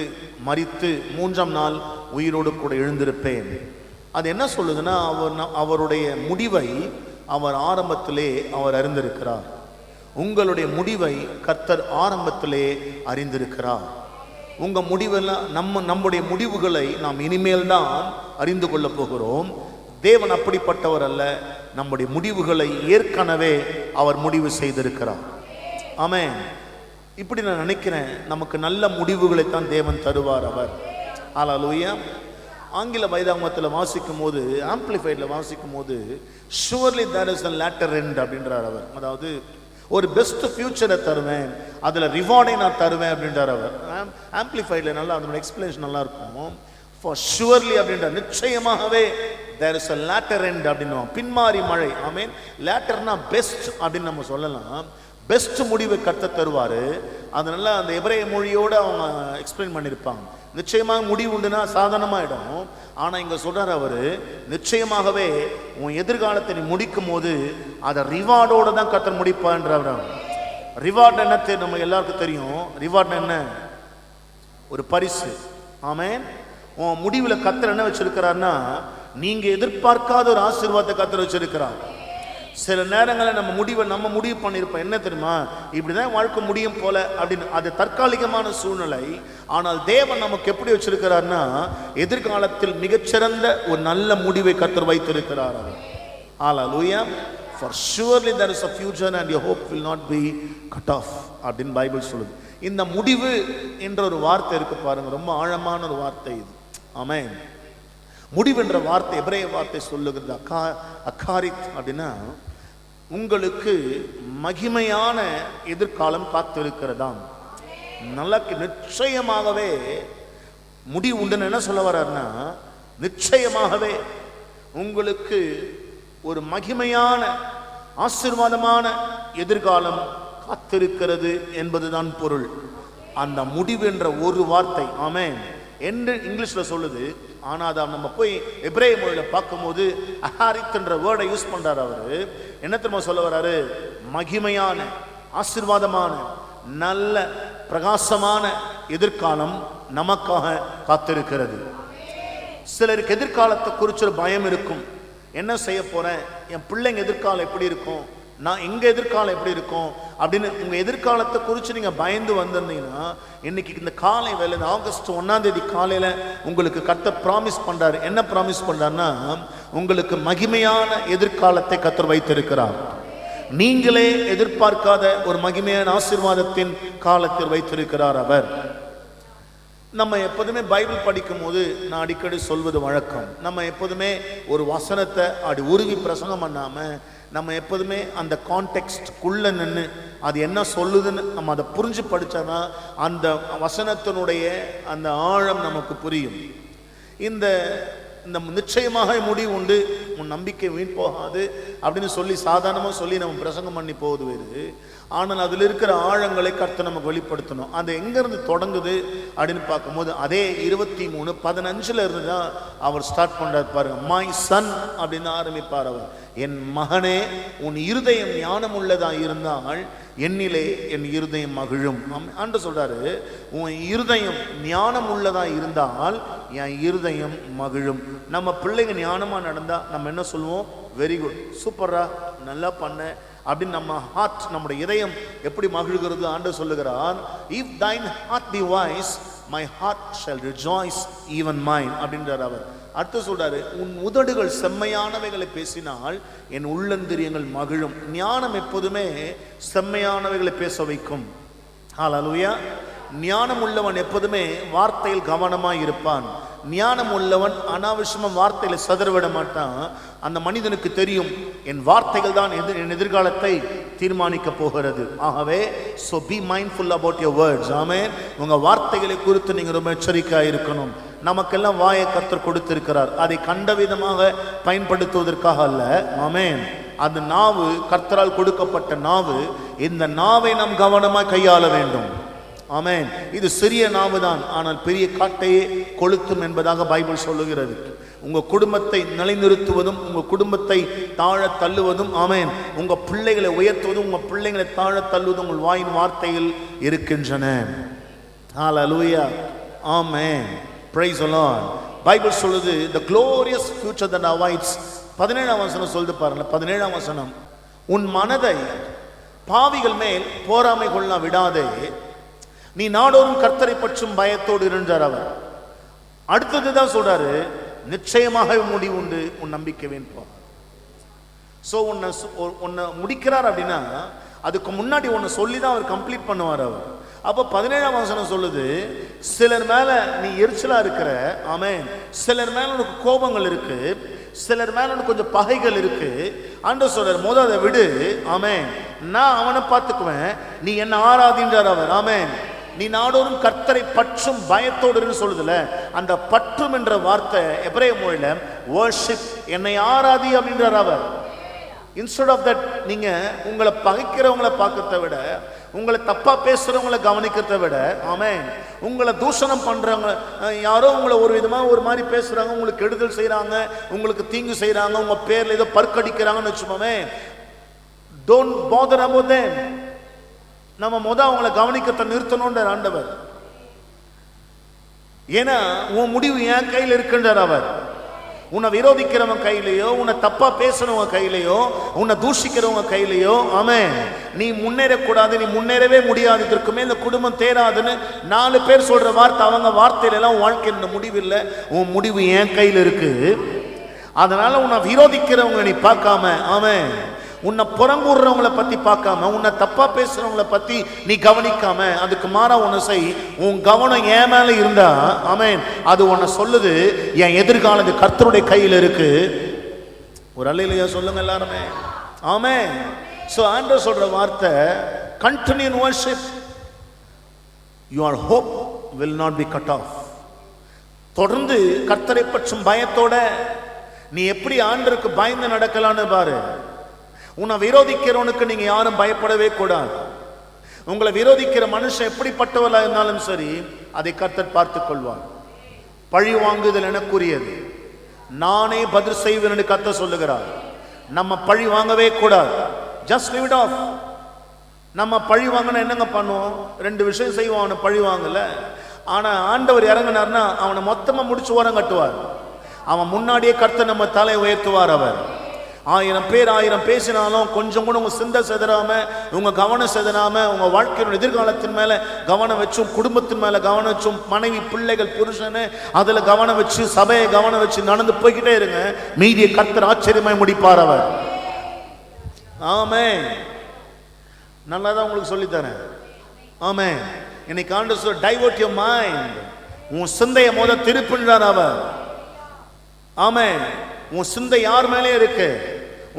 மரித்து 3ஆம் நாள் உயிரோடு கூட எழுந்திருப்பேன். அது என்ன சொல்லுதுன்னா, அவருடைய முடிவை அவர் ஆரம்பத்திலே அவர் அறிந்திருக்கிறார். உங்களுடைய முடிவை கர்த்தர் ஆரம்பத்திலே அறிந்திருக்கிறார். உங்க முடிவெல்லாம் நம்முடைய முடிவுகளை நாம் இனிமேல் தான் அறிந்து கொள்ள போகிறோம். தேவன் அப்படிப்பட்டவர் அல்ல. நம்முடைய முடிவுகளை ஏற்கனவே அவர் முடிவு செய்திருக்கிறார். ஆமென். இப்படி நான் நினைக்கிறேன், நமக்கு நல்ல முடிவுகளை தான் தேவன் தருவார் அவர். ஹல்லேலூயா. ஆங்கில வேதாகமத்தில் வாசிக்கும் போது, ஆம்பிளிஃபைட்ல வாசிக்கும் போது, surely there is a latter end அப்படின்றார் அவர். அதாவது ஒரு பெஸ்ட் ஃபியூச்சரை தருவேன், அதில் ரிவார்டை நான் தருவேன் அப்படின்றார் அவர். ஆம்பிளிஃபைட்ல நல்லா அதோட எக்ஸ்பிளேஷன் நல்லா இருக்கும். ஃபார் ஷுவர்லி அப்படின்ற நிச்சயமாகவே there is a latter end அப்படின்னு, பின்மாறி மழை. ஆமென். லேட்டர்னா பெஸ்ட் அப்படின்னு நம்ம சொல்லலாம். பெஸ்ட் முடிவை கர்த்தர் தருவார். அதனால அந்த எபிரேய மொழியோடு அவங்க எக்ஸ்பிளைன் பண்ணியிருப்பாங்க. நிச்சயமாக முடிவு உண்டுனா சாதாரணமாயிடும். ஆனால் இங்கே சொல்கிறார் அவர், நிச்சயமாகவே உன் எதிர்காலத்தை நீ முடிக்கும் போது அதை ரிவார்டோடு தான் கர்த்தர் முடிப்பான்றார். ரிவார்டு என்ன நம்ம எல்லாருக்கும் தெரியும். ரிவார்டு என்ன? ஒரு பரிசு. ஆமென். உன் முடிவில் கர்த்தர் என்ன வச்சிருக்கிறார்னா, நீங்கள் எதிர்பார்க்காத ஒரு ஆசீர்வாதத்தை கர்த்தர் வச்சிருக்கிறார். சில நேரங்களில் நம்ம முடிவு பண்ணியிருப்போம், என்ன தெரியுமா, இப்படிதான் வாழ்க்கை முடியும் போல அப்படின்னு. அது தற்காலிகமான சூழ்நிலை. ஆனால் தேவன் நமக்கு எப்படி வச்சிருக்கிறார்னா, எதிர்காலத்தில் மிகச்சிறந்த ஒரு நல்ல முடிவை கர்த்தர் வைத்திருக்கிறார். ஹல்லேலூயா. For surely there is a future and your hope will not be cut off அப்படின்னு பைபிள் சொல்லுது. இந்த முடிவு என்ற ஒரு வார்த்தை இருக்கு பாருங்க, ரொம்ப ஆழமான ஒரு வார்த்தை இது. ஆமென். முடிவென்ற வார்த்தை எபிரேய வார்த்தை சொல்லுகிறது அகாரித் அப்படின்னா, உங்களுக்கு மகிமையான எதிர்காலம் காத்திருக்கிறதாம். நல்ல நிச்சயமாகவே முடிவு உண்டுன்னு என்ன சொல்ல வர்றாருன்னா, நிச்சயமாகவே உங்களுக்கு ஒரு மகிமையான ஆசீர்வாதமான எதிர்காலம் காத்திருக்கிறது என்பதுதான் பொருள். அந்த முடிவு என்ற ஒரு வார்த்தை ஆமென் என்று இங்கிலீஷ்ல சொல்லுது. ஆனால் அதை நம்ம போய் எபிரேய மொழியில் பார்க்கும்போது அஹாரித் என்ற வேர்டை யூஸ் பண்றாரு. அவரு என்ன தெரியுமா சொல்ல வர்றாரு? மகிமையான ஆசீர்வாதமான நல்ல பிரகாசமான எதிர்காலம் நமக்காக காத்திருக்கிறது. சிலருக்கு எதிர்காலத்தை குறிச்ச பயம் இருக்கும். என்ன செய்ய போறேன், என் பிள்ளைங்க எதிர்காலம் எப்படி இருக்கும், நான் எங்க எதிர்காலம் எப்படி இருக்கும் அப்படின்னு உங்க எதிர்காலத்தை குறித்து நீங்க பயந்து வந்திருந்தீங்கன்னா, இன்னைக்கு இந்த காலை வேலை ஆகஸ்ட் 1ஆம் தேதி காலையில உங்களுக்கு கர்த்தர் ப்ராமிஸ் பண்றாரு. என்ன ப்ராமிஸ் பண்றாருன்னா, உங்களுக்கு மகிமையான எதிர்காலத்தை கர்த்தர் வைத்திருக்கிறார். நீங்களே எதிர்பார்க்காத ஒரு மகிமையான ஆசீர்வாதத்தின் காலத்தில் வைத்திருக்கிறார் அவர். நம்ம எப்போதுமே பைபிள் படிக்கும் போது நான் அடிக்கடி சொல்வது வழக்கம், நம்ம எப்போதுமே ஒரு வசனத்தை அப்படி உருவி பிரசங்கம் பண்ணாம நம்ம எப்போதுமே அந்த கான்டெக்ஸ்ட்குள்ள நின்று அது என்ன சொல்லுதுன்னு நம்ம அதை புரிஞ்சு படித்தாதான் அந்த வசனத்தினுடைய அந்த ஆழம் நமக்கு புரியும். இந்த நிச்சயமாக முடிவு உண்டு, உன் நம்பிக்கை வீண் போகாது அப்படின்னு சொல்லி சாதாரணமாக சொல்லி நம்ம பிரசங்கம் பண்ணி போகுது வேறு. ஆனால் அதில் இருக்கிற ஆழங்களை கர்த்தர் நமக்கு வெளிப்படுத்தணும். அது எங்கேருந்து தொடங்குது அப்படின்னு பார்க்கும்போது அதே 23:15 இருந்து தான் அவர் ஸ்டார்ட் பண்ணுறாரு பாருங்க. மை சன் அப்படின்னு ஆரம்பிப்பார் அவர். என் மகனே, உன் இருதயம் ஞானம் உள்ளதா இருந்தால் என்னிலே என் இருதயம் மகிழும் என்று சொல்றாரு. உன் இருதயம் ஞானம் உள்ளதா இருந்தால் என் இருதயம் மகிழும். நம்ம பிள்ளைங்க ஞானமா நடந்தா நம்ம என்ன சொல்லுவோம்? வெரி குட், சூப்பரா, நல்லா பண்ண அப்படின்னு நம்ம ஹார்ட், நம்முடைய இதயம் எப்படி மகிழ்கிறது ஆண்டவர் சொல்லுகிறார். if thine heart be wise, my heart shall rejoice, even mine அப்படின்றார் அவர். அடுத்து சொல்றாரு, உன் உதடுகள் செம்மையானவைகளை பேசினால் என் உள்ளந்திரியங்கள் மகிழும். ஞானம் எப்போதுமே செம்மையானவைகளை பேச வைக்கும். ஹல்லேலூயா. ஞானம் உள்ளவன் எப்போதுமே வார்த்தையில் கவனமாய் இருப்பான். ஞானம் உள்ளவன் அனாவசியமா வார்த்தையில சதறவிட மாட்டான். அந்த மனிதனுக்கு தெரியும், என் வார்த்தைகள் தான் என் எதிர்காலத்தை தீர்மானிக்க போகிறது. ஆகவே so be mindful about your words. ஆமென். உங்க வார்த்தைகளை குறித்து நீங்க ரொம்ப எச்சரிக்கையா இருக்கணும். நமக்கெல்லாம் வாயை கர்த்தர் கொடுத்திருக்கிறார். அதை கண்ட விதமாக பயன்படுத்துவதற்காக அல்ல. ஆமென். அந்த நாவு கர்த்தரால் கொடுக்கப்பட்ட நாவு. இந்த நாவை நாம் கவனமாக கையாள வேண்டும். ஆமென். இது சிறிய நாவு தான், ஆனால் பெரிய காட்டையே கொளுத்தும் என்பதாக பைபிள் சொல்லுகிறது. உங்க குடும்பத்தை நிலைநிறுத்துவதும் உங்க குடும்பத்தை தாழ தள்ளுவதும், ஆமென், உங்க பிள்ளைகளை உயர்த்துவதும் உங்க பிள்ளைகளை தாழ தள்ளுவதும் உங்கள் வாயின் வார்த்தையில் இருக்கின்றன. ஹல்லேலூயா. ஆமென். Praise the Lord. பைபிள் சொல்லுது the glorious future that awaits. 17ஆம் வசனம் சொல்லுது பாருங்க. 17ஆம் வசனம், உன் மனதை பாவிகள் மேல் போராமை கொள்ள விடாதே, நீ நாடோறும் கர்த்தரை பற்றும் பயத்தோடு இருந்தார் அவர். அடுத்ததுதான் சொல்றாரு, நிச்சயமாக முடிவு உண்டு, உன் நம்பிக்கை வேணும். சோ உன்னை முடிக்கிறார் அப்படின்னா அதுக்கு முன்னாடி ஒன்னு சொல்லி தான் அவர் கம்ப்ளீட் பண்ணுவார் அவர். அப்போ 17ஆம் வசனம் சொல்லுது, சிலர் மேல நீ எரிச்சலா இருக்கிற, ஆமென், சிலர் மேல உனக்கு கோபங்கள் இருக்கு, சிலர் மேல உனக்கு கொஞ்சம் பகைகள் இருக்கு. ஆண்டவர் சொல்றார், முத அதை விடு, ஆமென், நான் அவனை பார்த்துக்குவேன், நீ என்ன ஆராதின்றார் அவர். ஆமென். நீ நாடோறும் கர்த்தரை பற்றும் பயத்தோடு சொல்லுதுல, அந்த பற்றும் என்ற வார்த்தை எபிரேய மொழியில வர்ஷிப், என்னை ஆராதி அப்படின்றார் அவர். இன்ஸ்டெட் ஆஃப் தட், நீங்க உங்களை பகைக்கிறவங்களை பார்க்கறத விட, உங்களை தப்பா பேசுறவங்களை கவனிக்கிறத விட, ஆமென், உங்களை தூஷணம் பண்றவங்க, யாரோ உங்களை ஒரு விதமா ஒரு மாதிரி பேசுறாங்க, உங்களுக்கு கெடுதல் செய்யறாங்க, உங்களுக்கு தீங்கு செய்யறாங்க, உங்க பேர்ல ஏதோ பற்கடிக்கிறாங்கன்னு வச்சுப்போமே, டோன்ட் பாதர் அபௌட் தேம். நம்ம அவங்களை கவனிக்கத்தை நிறுத்தணும்ன்ற ஆண்டவர். ஏன்னா உன் முடிவு என் கையில் இருக்கின்றார் அவர். உன்னை விரோதிக்கிறவங்க கையிலையோ, உன்னை தப்பா பேசுறவங்க கையிலையோ, உன்னை தூஷிக்கிறவங்க கையிலையோ, ஆமென், நீ முன்னேறக்கூடாது, நீ முன்னேறவே முடியாது, இதற்குமே இந்த குடும்பம் தேராதுன்னு 4 பேர் சொல்ற வார்த்தை அவங்க வார்த்தையில எல்லாம் வாழ்க்கையில் முடிவு இல்லை. உன் முடிவு என் கையில் இருக்கு. அதனால உன்னை விரோதிக்கிறவங்க நீ பார்க்காம, ஆமென், உன்னை புறங்கூடுறவங்களை பத்தி பார்க்காம, உன்னை தப்பா பேசுறவங்களை பத்தி நீ கவனிக்காம, அதுக்கு மாறா ஒண்ணு செய். உன் கவனம் என் மேல இருந்தா, ஆமென், அது உன்னை சொல்லுது, என் எதிர்காலம் கர்த்தருடைய கையில் இருக்கு. ஒரு அல்லேலூயா சொல்லுங்க எல்லாருமே. ஆமென். சோ ஆண்டவர் சொல்ற வார்த்தை, continue in worship, your hope will not be cut off. தொடர்ந்து கர்த்தரை பற்றும் பயத்தோட நீ எப்படி ஆண்டவருக்கு பயந்து நடக்கலான்னு பாரு. உன்னை விரோதிக்கிறவனுக்கு நீங்க யாரும் பயப்படவே கூடாது. உங்களை விரோதிக்கிற மனுஷன் எப்படிப்பட்டவளா இருந்தாலும் சரி, அதை கர்த்தர் பார்த்துக் கொள்வார். பழி வாங்குதல் எனக்குரியது, நானே பதில் செய்வேன் என்று கர்த்தர் சொல்லுகிறார். நம்ம பழி வாங்கவே கூடாது. Just leave it of. நம்ம பழி வாங்கினா என்னங்க பண்ணுவோம்? 2 விஷயம் செய்வோம். அவனை பழி வாங்கல, ஆனா ஆண்டவர் இறங்கினார்னா அவனை மொத்தமா முடிச்சு ஓரம் கட்டுவார். அவன் முன்னாடியே கர்த்தர் நம்ம தலை உயர்த்துவார். அவர் 1000 பேர் 1000 பேசினாலும் கொஞ்சம் கூட உங்க சிந்தை செதறாம, உங்க கவனம் செதறாம, உங்க வாழ்க்கையோட எதிர்காலத்தின் மேல கவனம் வச்சும், குடும்பத்தின் மேல கவனம் வச்சும், மனைவி பிள்ளைகள் புருஷனு அதுல கவனம் வச்சு, சபையை கவனம் வச்சு நடந்து போய்கிட்டே இருங்க. மீதியை கர்த்தர் ஆச்சரியமாய் முடிப்பார் அவர். ஆமென். நல்லாதான் உங்களுக்கு சொல்லித்தரேன். ஆமென். இன்னைக்கு ஆண்டவர் சொல்ற, டைவர்ட் யுவர் மைண்ட், உன் சிந்தையை முத திருப்பின்றார் அவர். ஆமென். உன் சிந்தை யார் மேலே இருக்கு?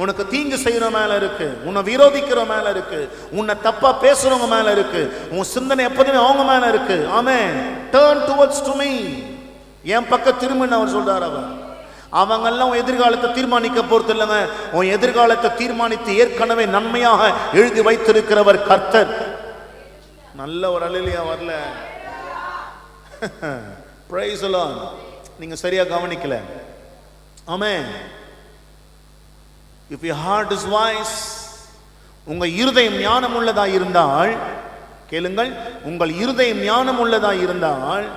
உனக்கு தீங்கு செய்யற மேல இருக்கு, உன்னை விரோதிக்கிற மேல இருக்கு, உன்னை தப்பா பேசுறவங்க மேல இருக்கு. உன் சிந்தனை எப்போதுமே அவங்க மேல இருக்கு. ஆமென். Turn towards to me, என் பக்கம் திரும்பின்னு அவர் சொல்றார். அவர் அவங்கெல்லாம் உன் எதிர்காலத்தை தீர்மானிக்க போறது இல்லைங்க. உன் எதிர்காலத்தை தீர்மானித்து ஏற்கனவே நன்மையாக எழுதி வைத்திருக்கிறவர் கர்த்தர். நல்ல ஒரு அல்லேலூயா வரல. Praise the Lord. நீங்க சரியா கவனிக்கல. ஆமென். If your heart is wise, உங்க இருதயம் ஞானம் உள்ளதா இருந்தால், கேளுங்கள், உங்கள் இருதயம் ஞானம் உள்ளதா இருந்தால்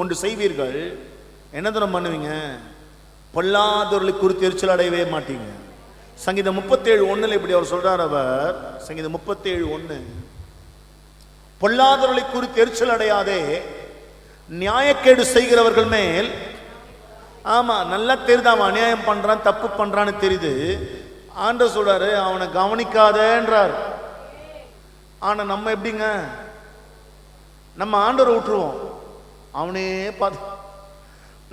ஒன்று செய்வீர்கள். என்ன தரம் பண்ணுவீங்க? பொல்லாதவர்களை குறித்து எரிச்சல் அடையவே மாட்டீங்க. சங்கீதம் 37:1 இப்படி அவர் சொல்றார். அவர் சங்கீதம் 37:1, பொல்லாதவர்களை குறித்து எரிச்சல் அடையாதே, நியாயக்கேடு செய்கிறவர்கள் மேல். ஆமா, நல்லா தெரியுது அவன் அநியாயம் பண்றான், தப்பு பண்றான்னு தெரியுது. ஆண்டவர் சொல்றாரு, அவனை கவனிக்காதேன்றார். ஆனா நம்ம எப்படிங்க? நம்ம ஆண்டவரை விட்டுருவோம், அவனே பார்த்து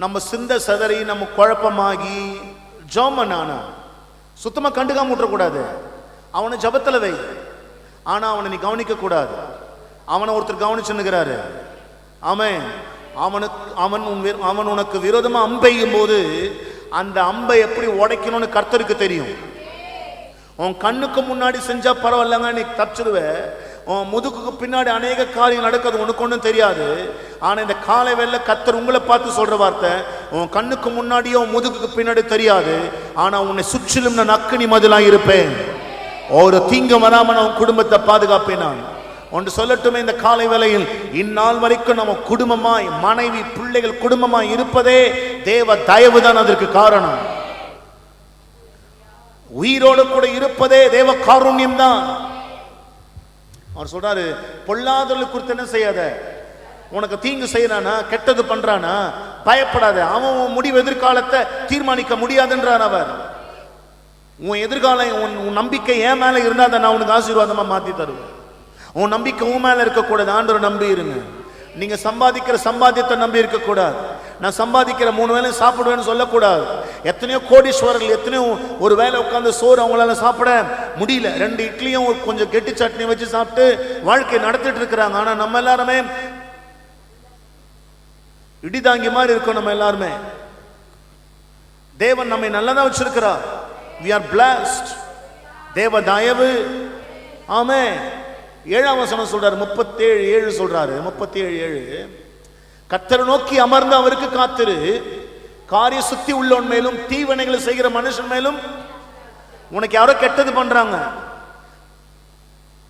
நம்ம சிந்த சதறி நம்ம குழப்பமாகி ஜோமன். ஆனா சுத்தமா கண்டுக்காம விட்டுறக்கூடாது. அவனை ஜபத்துல வை, ஆனா அவனை நீ கவனிக்க கூடாது. அவனை ஒருத்தர் கவனிச்சுன்னுக்கிறாரு. ஆமென். அவன் உனக்கு விரோதமா அம்பெய்யும் போது அந்த அம்பை எப்படி உடைக்கணும்னு கர்த்தருக்கு தெரியும். உன் கண்ணுக்கு முன்னாடி செஞ்சா பரவாயில்லங்க, நீ தப்பிச்சிருவ. உன் முதுகுக்கு பின்னாடி அநேக காரியம் நடக்கிறது உனக்கு ஒன்றும் தெரியாது. ஆனா இந்த காலை வேளை கர்த்தர் உங்களை பார்த்து சொல்ற வார்த்தை, உன் கண்ணுக்கு முன்னாடியோ உன் முதுகுக்கு பின்னாடி தெரியாது, ஆனா உன்னை சுற்றிலும் நான் அக்கினி மதிலாக இருப்பேன். ஒரு தீங்கு வராம நான் உன் குடும்பத்தை பாதுகாப்பேன். நான் ஒன்று சொல்லட்டுமே, இந்த காலை வேளையில் இந்நாள் வரைக்கும் நம்ம குடும்பமாய், மனைவி பிள்ளைகள் குடும்பமாய் இருப்பதே தேவ தயவு தான் அதற்கு காரணம். உயிரோடு கூட இருப்பதே தேவ காருண்யம் தான். அவர் சொல்றாரு, பொல்லாதவர்களுக்கு குறித்து என்ன செய்யாத, உனக்கு தீங்கு செய்யறானா, கெட்டது பண்றானா, பயப்படாத. அவன் முடிவு எதிர்காலத்தை தீர்மானிக்க முடியாதுன்றார் அவர். உன் எதிர்காலம், உன் நம்பிக்கை என் மேல இருந்தா அதை நான் உனக்கு ஆசீர்வாதமா மாத்தி தருவேன். உன் நம்பிக்கை உன் மேல இருக்கக்கூடாது, ஆண்டவரை நம்பி இருங்க. நீங்க சம்பாதிக்கிற சம்பாத்தியத்தை நம்பி இருக்க கூடாது. நான் சம்பாதிக்கிற 3 வேளை சாப்பிடுவேன்னு சொல்லக்கூடாது. எத்தனையோ கோடீஸ்வரர்கள் எத்தனையோ ஒரு வேளை உட்கார்ந்து சோறு அவங்களால சாப்பிட முடியல, 2 இட்லியும் கொஞ்சம் கெட்டி சட்னி வச்சு சாப்பிட்டு வாழ்க்கை நடத்திட்டு இருக்கிறாங்க. ஆனா நம்ம எல்லாருமே இடிதாங்கி மாதிரி இருக்கோம். நம்ம எல்லாருமே தேவன் நம்மை நல்லதா வச்சிருக்கிறார். we are blessed. தேவ தயவு. ஆமென். 7ஆம் வசனம் சொல்றாரு, 37:7 சொல்றாரு. 37:7 கர்த்தரை நோக்கி அமர்ந்து அவருக்கு காத்திரு, காரிய சுத்தி உள்ளவன் மேலும் தீவனைகளை செய்கிற மனுஷன் மேலும். உனக்கு யாரோ கெட்டது பண்றாங்க,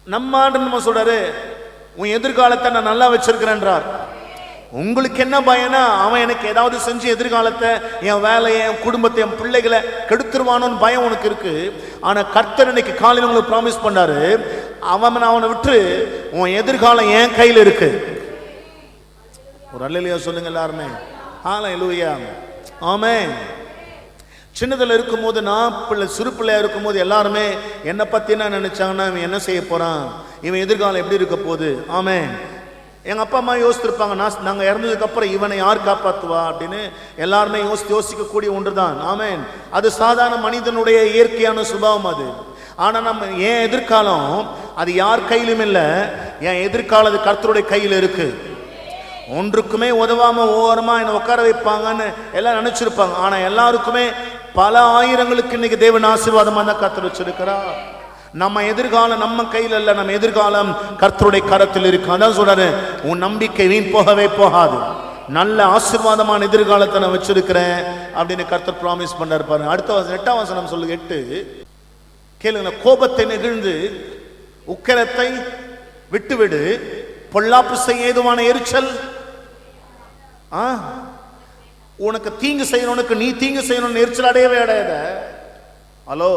நம்ம சொல்றாரு, உன் எதிர்காலத்தை நான் நல்லா வச்சிருக்கிறேன்றார். உங்களுக்கு என்ன பயனா, அவன் எனக்கு ஏதாவது செஞ்சு எதிர்காலத்தை, என் வேலையை, என் குடும்பத்தை, என் பிள்ளைகளை கெடுத்துருவானோன்னு பயம் உனக்கு இருக்கு. ஆனா கர்த்தர் இன்னைக்கு காலையில் உங்களுக்கு ப்ராமிஸ் பண்ணாரு, அவனை விட்டு உன் எதிர்காலம் என் கையில் இருக்கு. ஒரு அல்லேலூயா சொல்லுங்க எல்லாருமே. ஹல்லேலூயா. ஆமென். சின்னதில் இருக்கும்போது, நான் சிறு பிள்ளையா இருக்கும்போது எல்லாருமே என்னை பத்தி என்ன நினைச்சாங்கன்னா, இவன் என்ன செய்ய போறான், இவன் எதிர்காலம் எப்படி இருக்க போகுது. ஆமென். எங்க அப்பா அம்மா யோசித்திருப்பாங்க, நாங்க இறந்ததுக்கு அப்புறம் இவனை யார் காப்பாத்துவா அப்படின்னு. எல்லாருமே யோசிக்கக்கூடிய ஒன்றுதான். ஆமென். அது சாதாரண மனிதனுடைய இயற்கையான சுபாவம் அது. ஆனா நம்ம என் எதிர்காலம் அது யார் கையிலும் இல்லை, என் எதிர்காலம் அது கர்த்தருடைய கையில் இருக்கு. ஒன்றுக்குமே உதவாம ஓரமா என்ன உட்கார வைப்பாங்கன்னு எல்லாம் நினைச்சிருப்பாங்க. ஆனா எல்லாருக்குமே பல ஆயிரங்களுக்கு இன்னைக்கு தேவன் ஆசீர்வாதமா தான் கர்த்தர் வச்சிருக்கிறார். நம்ம எதிர்காலம் நம்ம கையில் இல்ல, நம்ம எதிர்காலம் கர்த்தருடைய கரத்தில் இருக்கு. அதான் சொல்றாரு, உன் நம்பிக்கை வீண் போகவே போகாது, நல்ல ஆசீர்வாதமான எதிர்காலத்தை நான் வச்சிருக்கிறேன் அப்படின்னு கர்த்தர் ப்ராமிஸ் பண்ணாரு. பாருங்க அடுத்த 8ஆம் வசனம் சொல்லுங்க. 8 கேளுங்க. கோபத்தை நெகிழ்ந்து உக்கிரத்தை விட்டுவிடு, பொல்லாப்பு செய்ய ஏதுவான எரிச்சல். உனக்கு தீங்கு செய்யணும்னுக்கு நீ தீங்கு செய்யணும்னு எரிச்சல் அடையவே அடையாத. ஹலோ,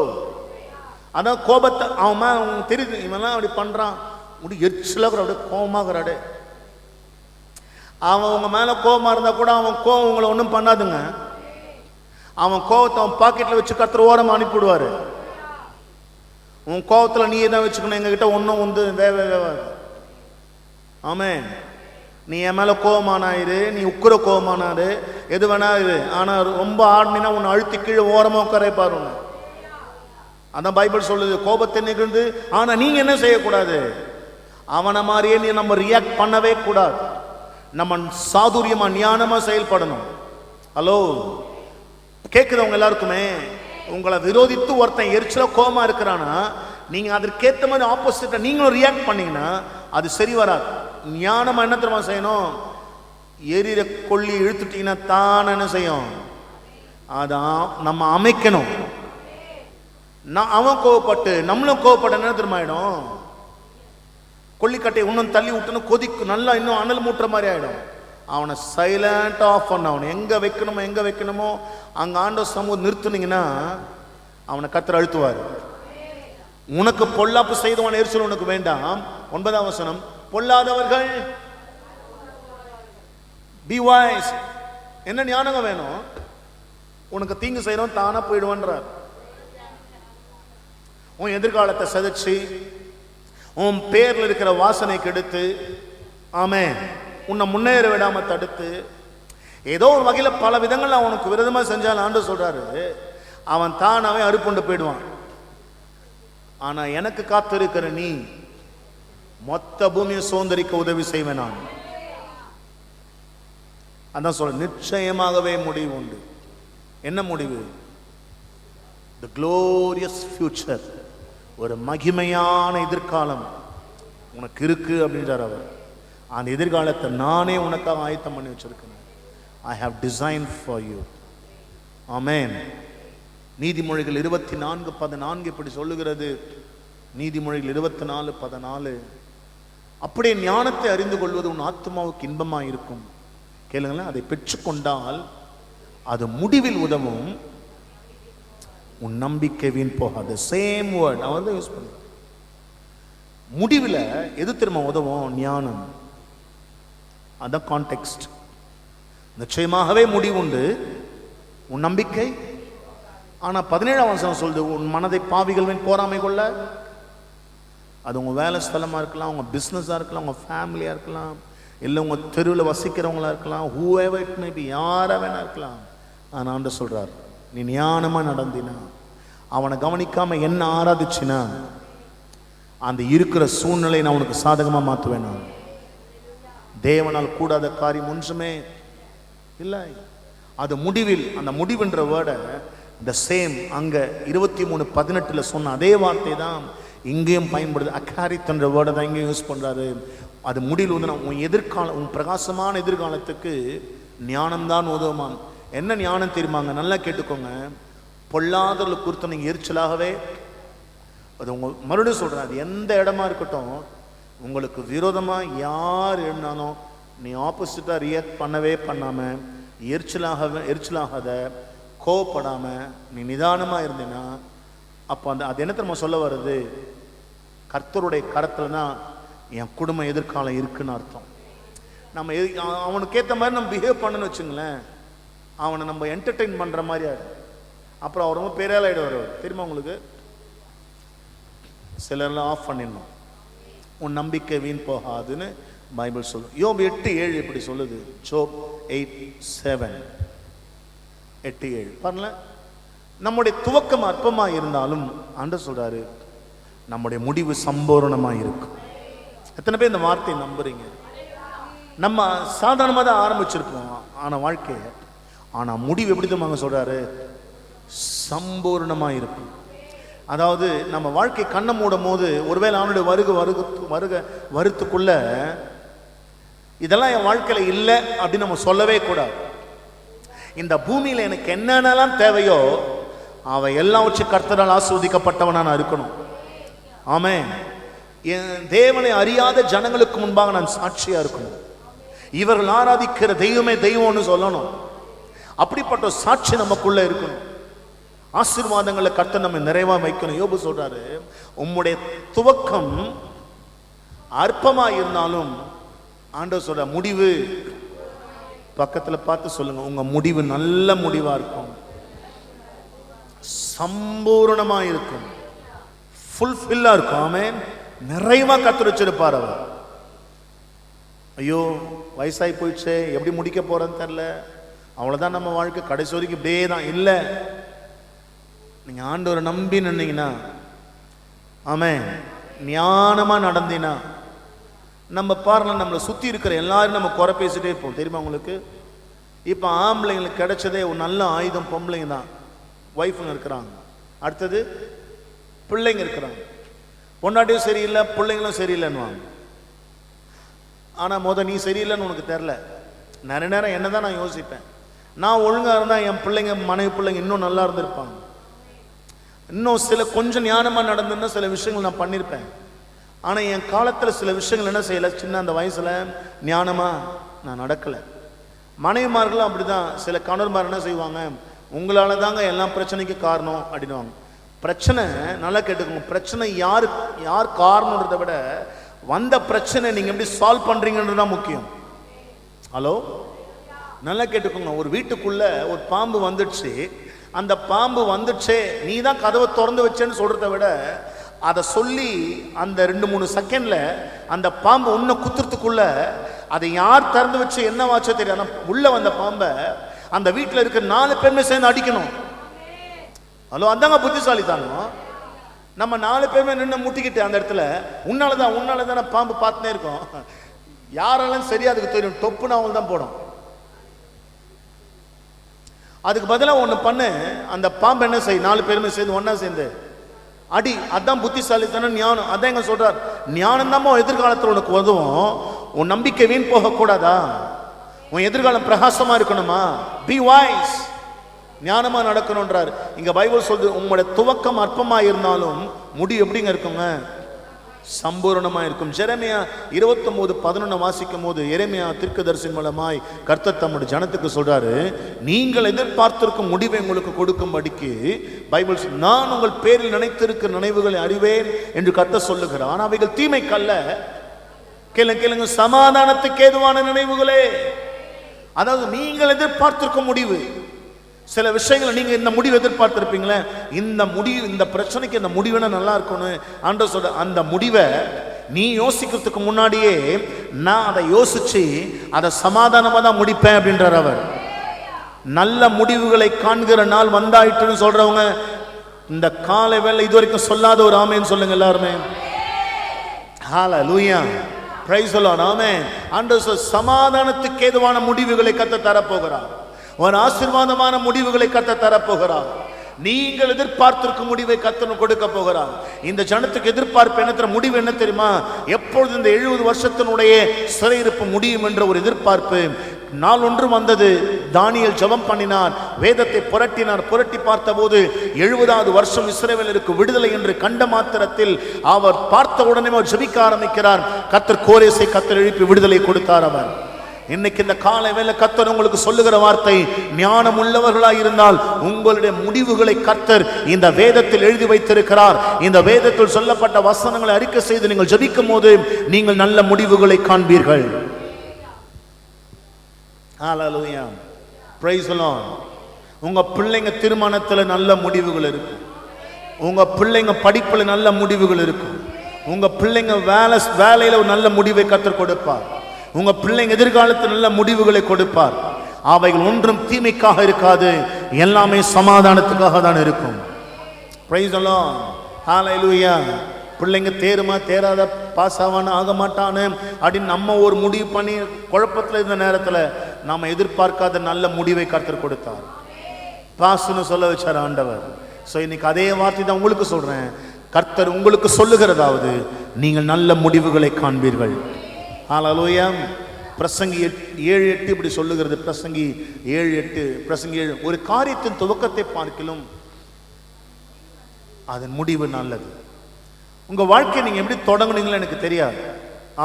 அதான் கோபத்தை அவன் தெரியுது, இவன்லாம் அப்படி பண்றான், முடி எரிச்சலாக அப்படியே கோபமாகறாடே. அவன் உங்க மேல கோபமா இருந்தா கூட அவன் கோபம் உங்களை ஒன்றும் பண்ணாதுங்க. அவன் கோபத்தை அவன் பாக்கெட்ல வச்சு கர்த்தர் ஓரமா அனுப்பிவிடுவாரு. உன் கோபத்துல நீ தான் வச்சுக்கணும், எங்ககிட்ட ஒன்றும் வேவாது. ஆமென். நீ என் மேல கோபமானாயிரு, நீ உக்குற கோபமானாரு, எது வேணா இது. ஆனா ரொம்ப ஆடினா உன்னை அழுத்தி கீழே ஓரமா உட்கார பாருங்க. அதான் பைபிள் சொல்லுது, கோபத்தை நிகழ்ந்து. ஆனா நீங்க என்ன செய்யக்கூடாது, அவனை மாதிரியே நீ நம்ம ரியாக்ட் பண்ணவே கூடாது. நம்ம சாதுரியமா ஞானமா செயல்படணும். ஹலோ, கேட்குறவங்க எல்லாருக்குமே, உங்களை விரோதித்து ஒருத்தன் எரிச்சல கோபமா இருக்கிறானா, நீங்க அதற்கேற்ற மாதிரி ஆப்போசிட்டா நீங்களும் ரியாக்ட் பண்ணீங்கன்னா அது சரி வராது. ஞானமா என்ன தெரியுமா செய்யணும், எரியிற கொல்லி இழுத்துட்டீங்கன்னா தான் என்ன செய்யும், அதான் நம்ம அமைக்கணும். அவன் கோவப்பட்டு நம்மளும் கோவப்பட்ட என்ன தெரியுமா ஆயிடும், கொல்லிக்கட்டையை இன்னும் தள்ளி விட்டுன்னு கொதிக்கு நல்லா இன்னும் அனல் மூட்டுற மாதிரி ஆயிடும். அவனை சைலண்டா ஆஃப் பண்ண, அவனை எங்க வைக்கணுமோ அங்க ஆண்டவர் சமூகம் நிறுத்துனீங்கன்னா அவனை கர்த்தர் அழுத்துவார். உனக்கு பொல்லாப்பு செய்தவன் எரிச்சல் உனக்கு வேண்டாம். 9ஆம் வசனம், பொல்லாதவர்கள் be wise. என்ன ஞானம் வேணும், உனக்கு தீங்கு செய்யறோம் தானா போயிடுவான்றார். உன் எதிர்காலத்தை சதைச்சு உன் பேர்ல இருக்கிற வாசனை கெடுத்து, ஆமென், உன்னை முன்னேற விடாம தடுத்து, ஏதோ ஒரு வகையில பல விதங்கள்ல அவனுக்கு விரோதமா செஞ்சால் ஆண்டு சொல்றாரு, அவன் தானாவே அறுப்புண்டு போயிடுவான். ஆனா எனக்கு காத்திருக்கிற நீ மொத்த பூமியை சுதந்திரிக்க உதவி செய்வேன் நான். அதான் சொல்ல, நிச்சயமாகவே முடிவு உண்டு. என்ன முடிவு? The glorious future, ஒரு மகிமையான எதிர்காலம் உனக்கு இருக்கு அப்படின்றார் அவர். அந்த எதிர்காலத்தை நானே உனக்காக ஆயத்தம் பண்ணி வச்சிருக்கேன். I have designed for you. ஆமென். நீதிமொழிகள் 24:14 இப்படி சொல்லுகிறது. நீதிமொழிகள் 24:14, அப்படியே ஞானத்தை அறிந்து கொள்வது உன் ஆத்மாவுக்கு இன்பமாக இருக்கும். கேளுங்களேன், அதை பெற்றுக்கொண்டால் அது முடிவில் உதவும், உன் நம்பிக்கை வீண் போகாது. சேம் வேர்ட் அவர் தான் யூஸ் பண்ணுறார். முடிவில் எது திரும்ப உதவும்? ஞானம். அதான் கான்டெக்ஸ்ட். நிச்சயமாகவே முடிவுண்டு, உன் நம்பிக்கை. ஆனா 17ஆம் வசனம் சொல்லுது, உன் மனதை பாவிகள் போராமை கொள்ள. அது உங்க வேலை ஸ்தலமா இருக்கலாம், உங்க பிசினஸா இருக்கலாம், உங்க ஃபேமிலியா இருக்கலாம், இல்லை உங்க தெருவில் வசிக்கிறவங்களா இருக்கலாம், whoever it may be, யாரா வேணா இருக்கலாம். ஆனா ஆண்டவர் சொல்றார், நீ ஞானமா நடந்தினா, அவனை கவனிக்காம என்ன ஆராதிச்சினா, அந்த இருக்கிற சூழ்நிலை நான் உனக்கு சாதகமா மாற்றுவேன். தேவனால் கூடாத காரியம் ஒன்றுமே இல்லை. அது முடிவில், அந்த முடிவுன்ற வேர்டை த சேம் அங்க 23:18 சொன்ன அதே வார்த்தை தான் இங்கேயும் பயன்படுது. அக்காரித்ன்ற வேர்டை தான் இங்கேயும் யூஸ் பண்றாரு. அது முடிவில் வந்து உன் எதிர்காலம், உன் பிரகாசமான எதிர்காலத்துக்கு ஞானம்தான் உதவுமான். என்ன ஞானம் தெரியுமாங்க? நல்லா கேட்டுக்கோங்க. பொல்லாதவர்களுக்கு குறித்து நீங்க எரிச்சலாகவே, அது உங்க மறுபடியும் சொல்றேன், அது எந்த இடமா இருக்கட்டும், உங்களுக்கு விரோதமா யார் எழுந்தாலும் நீ ஆப்போசிட்டா ரியாக்ட் பண்ணாம, எரிச்சலாகாத, கோவப்படாம நீ நிதானமா இருந்தேன்னா, அப்போ அது என்ன தெரியுமா சொல்ல வருது? கர்த்தருடைய கரத்துல தான் என் குடும்ப எதிர்காலம் இருக்குன்னு அர்த்தம். நம்ம அவனுக்கு ஏற்ற மாதிரி நம்ம பிஹேவ் பண்ணணும்னு வச்சுங்களேன், அவனை நம்ம என்டர்டெயின் பண்ற மாதிரி ஆயிடும். அப்புறம் அவர் ரொம்ப பெரிய ஆயிடுவார். தெரியுமா உங்களுக்கு? சிலர்லாம் ஆஃப் பண்ணிடணும். உன் நம்பிக்கை வீண் போகாதுன்னு பைபிள் சொல்லும். யோப் 8:7 இப்படி சொல்லுது. ஜோப் 8:7 8:7 பாருங்க. நம்முடைய துவக்கம் அற்பமா இருந்தாலும் ஆண்டவர் சொல்றாரு, நம்முடைய முடிவு சம்பூரணமா இருக்கும். எத்தனை பேர் இந்த வார்த்தையை நம்புறீங்க? நம்ம சாதாரணமாக தான் ஆரம்பிச்சிருப்போம் ஆனா வாழ்க்கைய, ஆனா முடிவு எப்படி தான் சொல்றாரு? சம்பூர்ணமா இருக்கும். அதாவது நம்ம வாழ்க்கை கண்ணை மூடும் போது, ஒருவேளை அவனுடைய வருத்துக்குள்ள இதெல்லாம் என் வாழ்க்கையில இல்லை அப்படின்னு நம்ம சொல்லவே கூடாது. இந்த பூமியில எனக்கு என்னென்னலாம் தேவையோ அவை எல்லாம் வச்சு கர்த்தரால் ஆசீர்வதிக்கப்பட்டவனா நான் இருக்கணும். ஆமென். என் தேவனை அறியாத ஜனங்களுக்கு முன்பாக நான் சாட்சியா இருக்கணும். இவர்கள் ஆராதிக்கிற தெய்வமே தெய்வம்னு சொல்லணும். அப்படிப்பட்ட சாட்சி நமக்குள்ள இருக்கணும். ஆசீர்வாதங்களை கர்த்தர் நம்ம நிறைவா வைக்கணும். யோபு சொல்றாரு, உம்முடைய துவக்கம் அற்பமா இருந்தாலும் ஆண்டவர் சொல்ற முடிவு, பக்கத்துல பார்த்து சொல்லுங்க, உங்க முடிவு நல்ல முடிவா இருக்கும், சம்பூர்ணமா இருக்கும், ஃபுல்ஃபில்லா இருக்கும். ஆமென். நிறைவா கர்த்தர் வச்சிருப்பார் அவர். ஐயோ வயசாகி போயிடுச்சே, எப்படி முடிக்க போறேன்னு தெரியல, அவ்வளவுதான் நம்ம வாழ்க்கை, கடைசி வரைக்கும் இப்படியே தான். இல்லை, நீங்க ஆண்டவரை நம்பி நின்னீங்கன்னா, ஆமென், ஞானமா நடந்தீங்கன்னா, நம்ம பாருங்க, நம்மளை சுத்தி இருக்கிற எல்லாரும் நம்ம குறை பேசிட்டே இருப்போம். தெரியுமா உங்களுக்கு? இப்ப ஆம்பளைங்களுக்கு கிடைச்சதே ஒரு நல்ல ஆயுதம் பொம்பளைங்க தான். ஒய்ஃபுங்க இருக்கிறாங்க, அடுத்தது பிள்ளைங்க இருக்கிறாங்க. பொண்டாட்டியும் சரியில்லை, பிள்ளைங்களும் சரியில்லைன்னுவாங்க. ஆனா நீ சரியில்லைன்னு உனக்கு தெரில. நிறைய நேரம் என்னதான் நான் யோசிப்பேன், நான் ஒழுங்கா இருந்தா என் பிள்ளைங்க, மனைவி பிள்ளைங்க இன்னும் நல்லா இருந்திருப்பாங்க. இன்னும் சில கொஞ்சம் ஞானமா நடந்துன்னா சில விஷயங்கள் நான் பண்ணியிருப்பேன். ஆனா என் காலத்துல சில விஷயங்கள் என்ன செய்யல, சின்ன அந்த வயசுல ஞானமா நான் நடக்கல. மனைவிமார்களும் அப்படிதான். சில கணவன்மார் என்ன செய்வாங்க, உங்களால தாங்க எல்லா பிரச்சனைக்கு காரணம் அப்படின்னுவாங்க. பிரச்சனை நல்லா கேட்டுக்கோங்க, பிரச்சனை யார் காரணம்ன்றதை விட வந்த பிரச்சனை நீங்க எப்படி சால்வ் பண்றீங்கன்றதுதான் முக்கியம். ஹலோ, நல்லா கேட்டுக்கோங்க. ஒரு வீட்டுக்குள்ள ஒரு பாம்பு வந்துடுச்சு, அந்த பாம்பு வந்துடுச்சே, நீ தான் கதவை திறந்து வச்சேன்னு சொல்றதை விட அதை சொல்லி அந்த 2-3 செகண்ட்ல அந்த பாம்பு உன்னை குத்துறதுக்குள்ள அதை யார் திறந்து வச்சு என்ன வாச்சோ தெரியாது, உள்ள வந்த பாம்பை அந்த வீட்டில் இருக்கிற 4 பேருமே சேர்ந்து அடிக்கணும். ஹலோ, அதாங்க புத்திசாலித்தானோ. நம்ம 4 பேருமே நின்று முட்டிக்கிட்டு அந்த இடத்துல உன்னாலதான் பாம்பு பார்த்துனே இருக்கோம். யாரெல்லாம் சரியா அதுக்கு தெரியும், டொப்புன்னு அவங்க தான் போடும். அதுக்கு பதிலாக ஒன்று பண்ணு, அந்த பாம்பு என்ன செய், 4 பேருமே சேர்ந்து ஒன்னா சேர்ந்து அடி. அதான் புத்திசாலித்தனம், ஞானம். அதான் எங்க சொல்றார், ஞானம் தான் எதிர்காலத்தில் உனக்கு உதவும். உன் நம்பிக்கை வீண் போக கூடாதா? உன் எதிர்காலம் பிரகாசமா இருக்கணுமா? பி வைஸ், ஞானமா நடக்கணும்ன்றார். இங்க பைபிள் சொல்லுது, உங்களுடைய துவக்கம் அற்பமா இருந்தாலும் முடிவு எப்படிங்க இருக்குங்க? சம்பூரணமா இருக்கும். எரேமியா 29:11 வாசிக்கும் போது, எரேமியா தீர்க்கதரிசியின் மூலமாய் கர்த்தர் தம்முடைய ஜனத்துக்கு சொல்றாரு, நீங்கள் எதிர்பார்த்திருக்கும் முடிவை உங்களுக்கு கொடுக்கும்படிக்கு பைபிள், நான் உங்கள் பேரில் நினைத்திருக்கிற நினைவுகளை அறிவேன் என்று கர்த்தர் சொல்லுகிறார். ஆனால் அவைகள் தீமைக்கல்ல, கேளுங்க, சமாதானத்துக்கு ஏதுவான நினைவுகளே. அதாவது நீங்கள் எதிர்பார்த்திருக்கும் முடிவு. சில விஷயங்களை நீங்க இந்த முடிவு எதிர்பார்த்திருப்பீங்களே, இந்த முடிவு, இந்த பிரச்சனைக்கு இந்த முடிவுனா நல்லா இருக்கணும் ஆண்டவர் சொல்ற, அந்த முடிவை நீ யோசிக்கிறதுக்கு முன்னாடியே நான் அதை யோசிச்சு அதை சமாதானமா தான் முடிப்பேன் அப்படின்றார் அவர். நல்ல முடிவுகளை காண்கிற நாள் வந்தாயிட்டுன்னு சொல்றவங்க இந்த காலை வேளை இதுவரைக்கும் சொல்லாத ஒரு ஆமேன்னு சொல்லுங்க எல்லாருமே. ஹல்லேலூயா, பிரைஸ் தி லார்ட், ஆமென். ஆண்டவர் சமாதானத்துக்கு ஏதுவான முடிவுகளை கர்த்தர் தரப்போகிறார். ஒரு ஆசீர்வாதமான முடிவுகளை கர்த்தர் தரப்போகிறார். நீங்கள் எதிர்பார்த்திருக்கும் முடிவை கர்த்தர் கொடுக்க போகிறார். இந்த ஜனத்துக்கு எதிர்பார்ப்பு என்ன, முடிவு என்ன தெரியுமா? எப்பொழுது இந்த 70 வருஷத்தினுடைய சிறையிருப்பு முடியும் என்ற ஒரு எதிர்பார்ப்பு. நாள் ஒன்று வந்தது, தானியேல் ஜெபம் பண்ணினார், வேதத்தை புரட்டி பார்த்தபோது 70வது வருஷம் இஸ்ரவேலருக்கு விடுதலை என்று கண்ட மாத்திரத்தில் அவர் பார்த்த உடனே அவர் ஜெபிக்க ஆரம்பிக்கிறார். கர்த்தர் கோரேசை கர்த்தர் எழுப்பி விடுதலை கொடுத்தார் அவர். இன்னைக்கு இந்த காலை வேளை கர்த்தர் உங்களுக்கு சொல்லுகிற வார்த்தை, ஞானம் உள்ளவர்களாய் இருந்தால் உங்களுடைய முடிவுகளை கர்த்தர் இந்த வேதத்தில் எழுதி வைத்திருக்கிறார். இந்த வேதத்தில் சொல்லப்பட்ட வசனங்களை அறிக்கை செய்து நீங்கள் ஜெபிக்கும் போது நீங்கள் நல்ல முடிவுகளை காண்பீர்கள். ஹல்லேலூயா, பிரைஸ் தி லார்ட். உங்க பிள்ளைங்க திருமணத்தில் நல்ல முடிவுகள் இருக்கும். உங்க பிள்ளைங்க படிப்பில் நல்ல முடிவுகள் இருக்கும். உங்க பிள்ளைங்க வேலையில ஒரு நல்ல முடிவை கர்த்தர் கொடுப்பார். உங்க பிள்ளைங்க எதிர்காலத்தில் நல்ல முடிவுகளை கொடுப்பார். அவைகள் ஒன்றும் தீமைக்காக இருக்காது, எல்லாமே சமாதானத்துக்காக தான் இருக்கும். பிரைஸ் தி லார்ட், ஹல்லேலூயா. பிள்ளைங்க தேருமா தேராத, பாஸ் ஆவானு ஆக மாட்டானு அப்படின்னு நம்ம ஒரு முடிவு பண்ணி குழப்பத்தில் இருந்த நேரத்தில் நாம் எதிர்பார்க்காத நல்ல முடிவை கர்த்தர் கொடுத்தார். பாஸ்ன்னு சொல்ல வச்சார் ஆண்டவர். ஸோ இன்னைக்கு அதே வார்த்தை தான் உங்களுக்கு சொல்றேன். கர்த்தர் உங்களுக்கு சொல்லுகிறதாவது, நீங்கள் நல்ல முடிவுகளை காண்பீர்கள். ஹல்லேலூயா. பிரசங்கி 7:8 இப்படி சொல்லுகிறது. பிரசங்கி 7:8, பிரசங்கி 7, ஒரு காரியத்தின் துவக்கத்தை பார்க்கிலும் அதன் முடிவு நல்லது. உங்க வாழ்க்கையை நீங்க எப்படி தொடங்குனீங்களோ எனக்கு தெரியாது.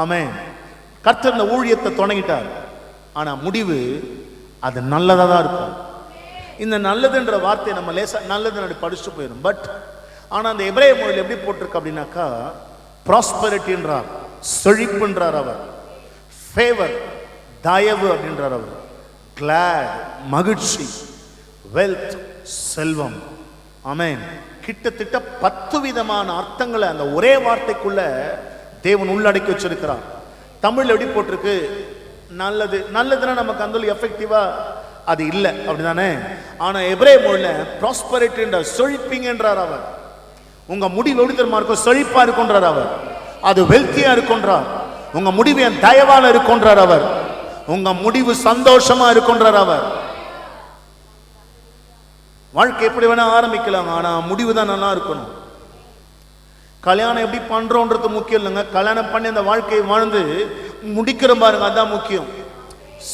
ஆமென். கர்த்தர் இந்த ஊழியத்தை தொடங்கிட்டார், ஆனா முடிவு அது நல்லதா தான் இருக்கும். இந்த நல்லதுன்ற வார்த்தை நம்ம லேசா நல்லது படிச்சுட்டு போயிடும். பட் ஆனா அந்த எபிரேய மொழியில் எப்படி போட்டிருக்கு அப்படின்னாக்கா, ப்ராஸ்பரிட்டின்றார், செழிப்புன்றார் அவர், ஃபேவர் தயவு அப்படின்றார் அவர், கிளாட் மகிழ்ச்சி, வெல்த் செல்வம். ஆமென். கிட்டத்தட்ட 10 விதமான அர்த்தங்களை அந்த ஒரே வார்த்தைக்குள்ள தேவன் உள்ளடக்கி வச்சிருக்கிறார். தமிழ் எப்படி போட்டிருக்கு, நல்லது. நல்லதுன்னா நமக்கு அந்த எஃபெக்டிவா அது இல்லை, அப்படிதானே? ஆனா எபிரேய மொழியில ப்ராஸ்பரிட்டி என்ற செழிப்பிங் என்றார் அவர். உங்க முடிவு எப்படி தெரியுமா இருக்கும்? செழிப்பா இருக்குன்றார் அவர். அது வெல்த்தியா இருக்குன்றார். உங்க முடிவு என் தயவால இருக்குன்றார் அவர். உங்க முடிவு சந்தோஷமா இருக்குன்றார் அவர். வாழ்க்கை எப்படி வேணா ஆரம்பிக்கலாம், ஆனா முடிவு தான் நல்லா இருக்கணும். கல்யாணம் எப்படி பண்றோன்றது முக்கியம் இல்லைங்க. கல்யாணம் பண்ணி அந்த வாழ்க்கையை வாழ்ந்து முடிக்கிற பாருங்க, அதான் முக்கியம்.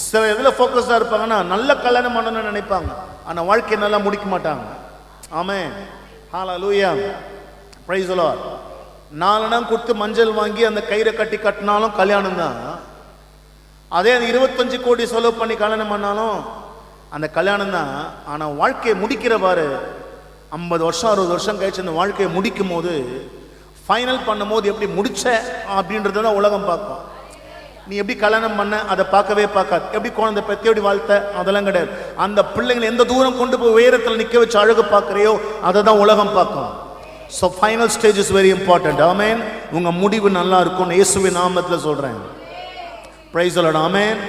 சில இதுல ஃபோக்கஸா இருப்பாங்கன்னா நல்ல கல்யாணம் பண்ணணும்னு நினைப்பாங்க, ஆனா வாழ்க்கையை நல்லா முடிக்க மாட்டாங்க. ஆமென். ஹல்லேலூயா, பிரைஸ் தி லார்ட். 4 இடம் கொடுத்து மஞ்சள் வாங்கி அந்த கயிறை கட்டி கட்டினாலும் கல்யாணம் தான். அதே 25 கோடி செலவு பண்ணி கல்யாணம் பண்ணாலும் அந்த கல்யாணம் தான். ஆனா வாழ்க்கையை முடிக்கிற பாரு, 50 வருஷம் 60 வருஷம் கழிச்சு அந்த வாழ்க்கையை முடிக்கும் போது, ஃபைனல் பண்ணும் போது எப்படி முடிச்ச அப்படின்றத தான் உலகம் பார்க்கும். நீ எப்படி கல்யாணம் பண்ண அதை பார்க்கவே பார்க்காது. எப்படி குழந்தை பெற்று எப்படி வாழ்த்த அதெல்லாம் கிடையாது. அந்த பிள்ளைங்களை எந்த தூரம் கொண்டு போய் உயரத்தில் நிற்க வச்சு அழகு பார்க்குறையோ அதை தான் உலகம் பார்க்கும். So final stage is very important. ஆமென். உங்க முடிவு நல்லா இருக்கும், இயேசுவின் நாமத்தில் சொல்றேன். Praise the Lord. ஆமென்.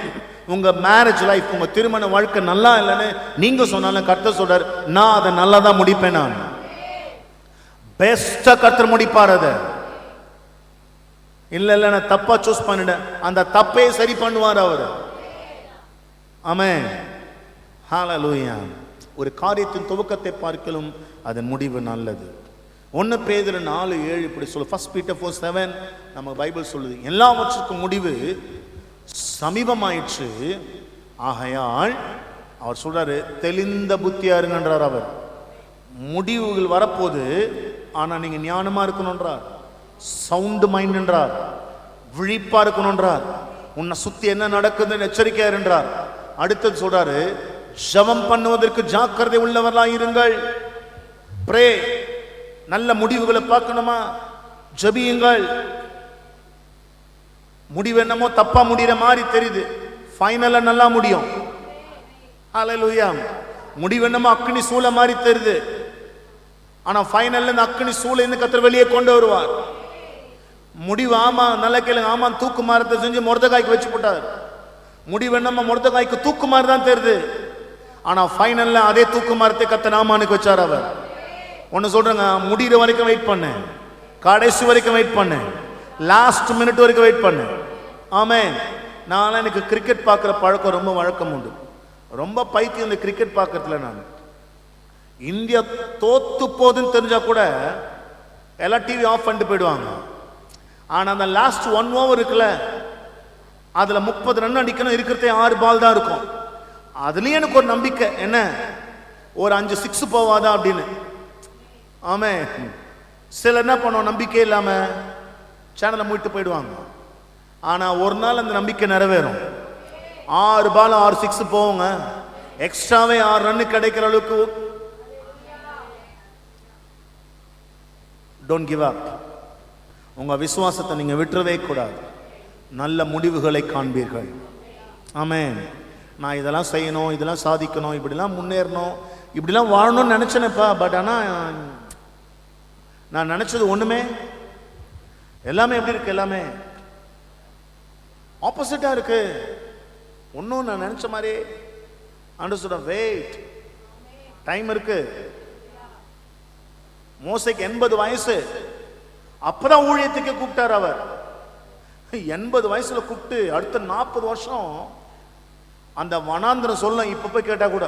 உங்க மேரேஜ் லைஃப், உங்க திருமண வாழ்க்கை நல்லா இல்லைன்னு நீங்க சொன்னாலும் கர்த்தர் சொல்றார், நான் அதை நல்லா தான் முடிப்பேன். நான் பெஸ்டா கர்த்தர் முடிப்பார். அதை இல்ல நான் தப்பா சூஸ் பண்ணிட்டேன், அந்த தப்பே சரி பண்ணுவார் அவர். ஆமென். ஹல்லேலூயா. ஒரு காரியத்தின் துவக்கத்தை பார்க்கலும் அதன் முடிவு நல்லது. 1 பேதுரு 4:7 இப்படி சொல்லு. 1 Peter 4:7 நம்ம பைபிள் சொல்லுது, எல்லாவற்றுக்கும் முடிவு சமீபமாயிற்று, ஆகையால் அவர் சொல்றாரு தெளிந்த புத்தியா இருங்கன்றார். அவர் முடிவுகள் வரப்போது, ஆனா நீங்க ஞானமா இருக்கணும்ன்றார், சவுண்ட் மைண்ட் என்றார், விழிப்பா இருக்கணும்ன்றார், உன்னை சுத்தி என்ன நடக்குதுன்னு எச்சரிக்கையா என்றார். அடுத்தது சொல்றாரு, ஜெபம் பண்ணுவதற்கு ஜாக்கிரதை உள்ளவர்களாக இருங்கள். பிரே, நல்ல முடிவுகளை பார்க்கணுமா, ஜெபியுங்கள். முடிவு என்னமோ தப்பா முடிகிற மாதிரி தெரியுது, ஃபைனலா நல்லா முடியும். ஹல்லேலூயா. முடிவு என்னமோ அக்னி சூள மாதிரி தெரியுது, ஆனா ஃபைனல்ல இந்த அக்னி சூளை இருந்து கர்த்தர் வெளியே கொண்டு வருவார். முடிவு ஆமா, நல்ல கேளுங்க, ஆமா தூக்கு மரத்தை செஞ்சு மொர்தெகாய்க்கு வச்சு போட்டார். முடிவு என்னமோ மொர்தெகாய்க்கு தூக்கு மாதிரி தான் தெரியுது, ஆனா ஃபைனல்ல அதே தூக்கு மரத்தை கர்த்தர் நாமானுக்கு வச்சார். அவர் ஒன்னு சொல்றேங்க, முடிகிற வரைக்கும் வெயிட் பண்ணு, கடைசி வரைக்கும் வெயிட் பண்ணு, லாஸ்ட் மினிட் வரைக்கும் வெயிட் பண்ணு. ஆமென். நான் எனக்கு கிரிக்கெட் பார்க்குற பழக்கம் ரொம்ப வழக்கம் உண்டு, ரொம்ப பைத்தியம் இந்த கிரிக்கெட் பார்க்கறதுல. நான் இந்தியா தோத்து போகுதுன்னு தெரிஞ்சா கூட எல்லாம் டிவி ஆஃப் பண்ணிட்டு போயிடுவாங்க. ஆனா அந்த லாஸ்ட் 1 ஓவர் இருக்குல்ல, அதுல 30 ரன் அடிக்கணும், இருக்கிறதே 6 பால் தான் இருக்கும். அதுலயும் எனக்கு ஒரு நம்பிக்கை, என்ன ஒரு 5 6 போவாதா அப்படின்னு. ஆமே, சிலர் என்ன பண்ணுவோம், நம்பிக்கை இல்லாம சேனலை மூட்டு போயிடுவாங்க. ஆனா ஒரு நாள் அந்த நம்பிக்கை நிறைவேறும். 6 பால் 6 6 போவோங்க, எக்ஸ்ட்ராவே 6 ரன் கிடைக்கிற அளவுக்கு. Don't give up. உங்க விசுவாசத்தை நீங்க விட்டுறவே கூடாது. நல்ல முடிவுகளை காண்பீர்கள். ஆமென். நான் இதெல்லாம் செய்யணும், இதெல்லாம் சாதிக்கணும், இப்படிலாம் முன்னேறணும், இப்படிலாம் வாழணும்னு நினைச்சேனப்பா. பட் ஆனா நான் நினைச்சது ஒண்ணுமே, எல்லாமே எப்படி இருக்கு, எல்லாமே ஆப்போசிட்டா இருக்கு. ஒன்னும் நான் நினைச்ச மாதிரி ஆண்டவர் வெயிட், டைம் இருக்கு. மோசேக்கு 80 வயசு, அப்பதான் ஊழியத்துக்கு கூப்பிட்டார். அவர் 80 வயசுல கூப்பிட்டு அடுத்த 40 வருஷம் அந்த வனாந்திரம் சொல்ல. இப்ப போய் கேட்டா கூட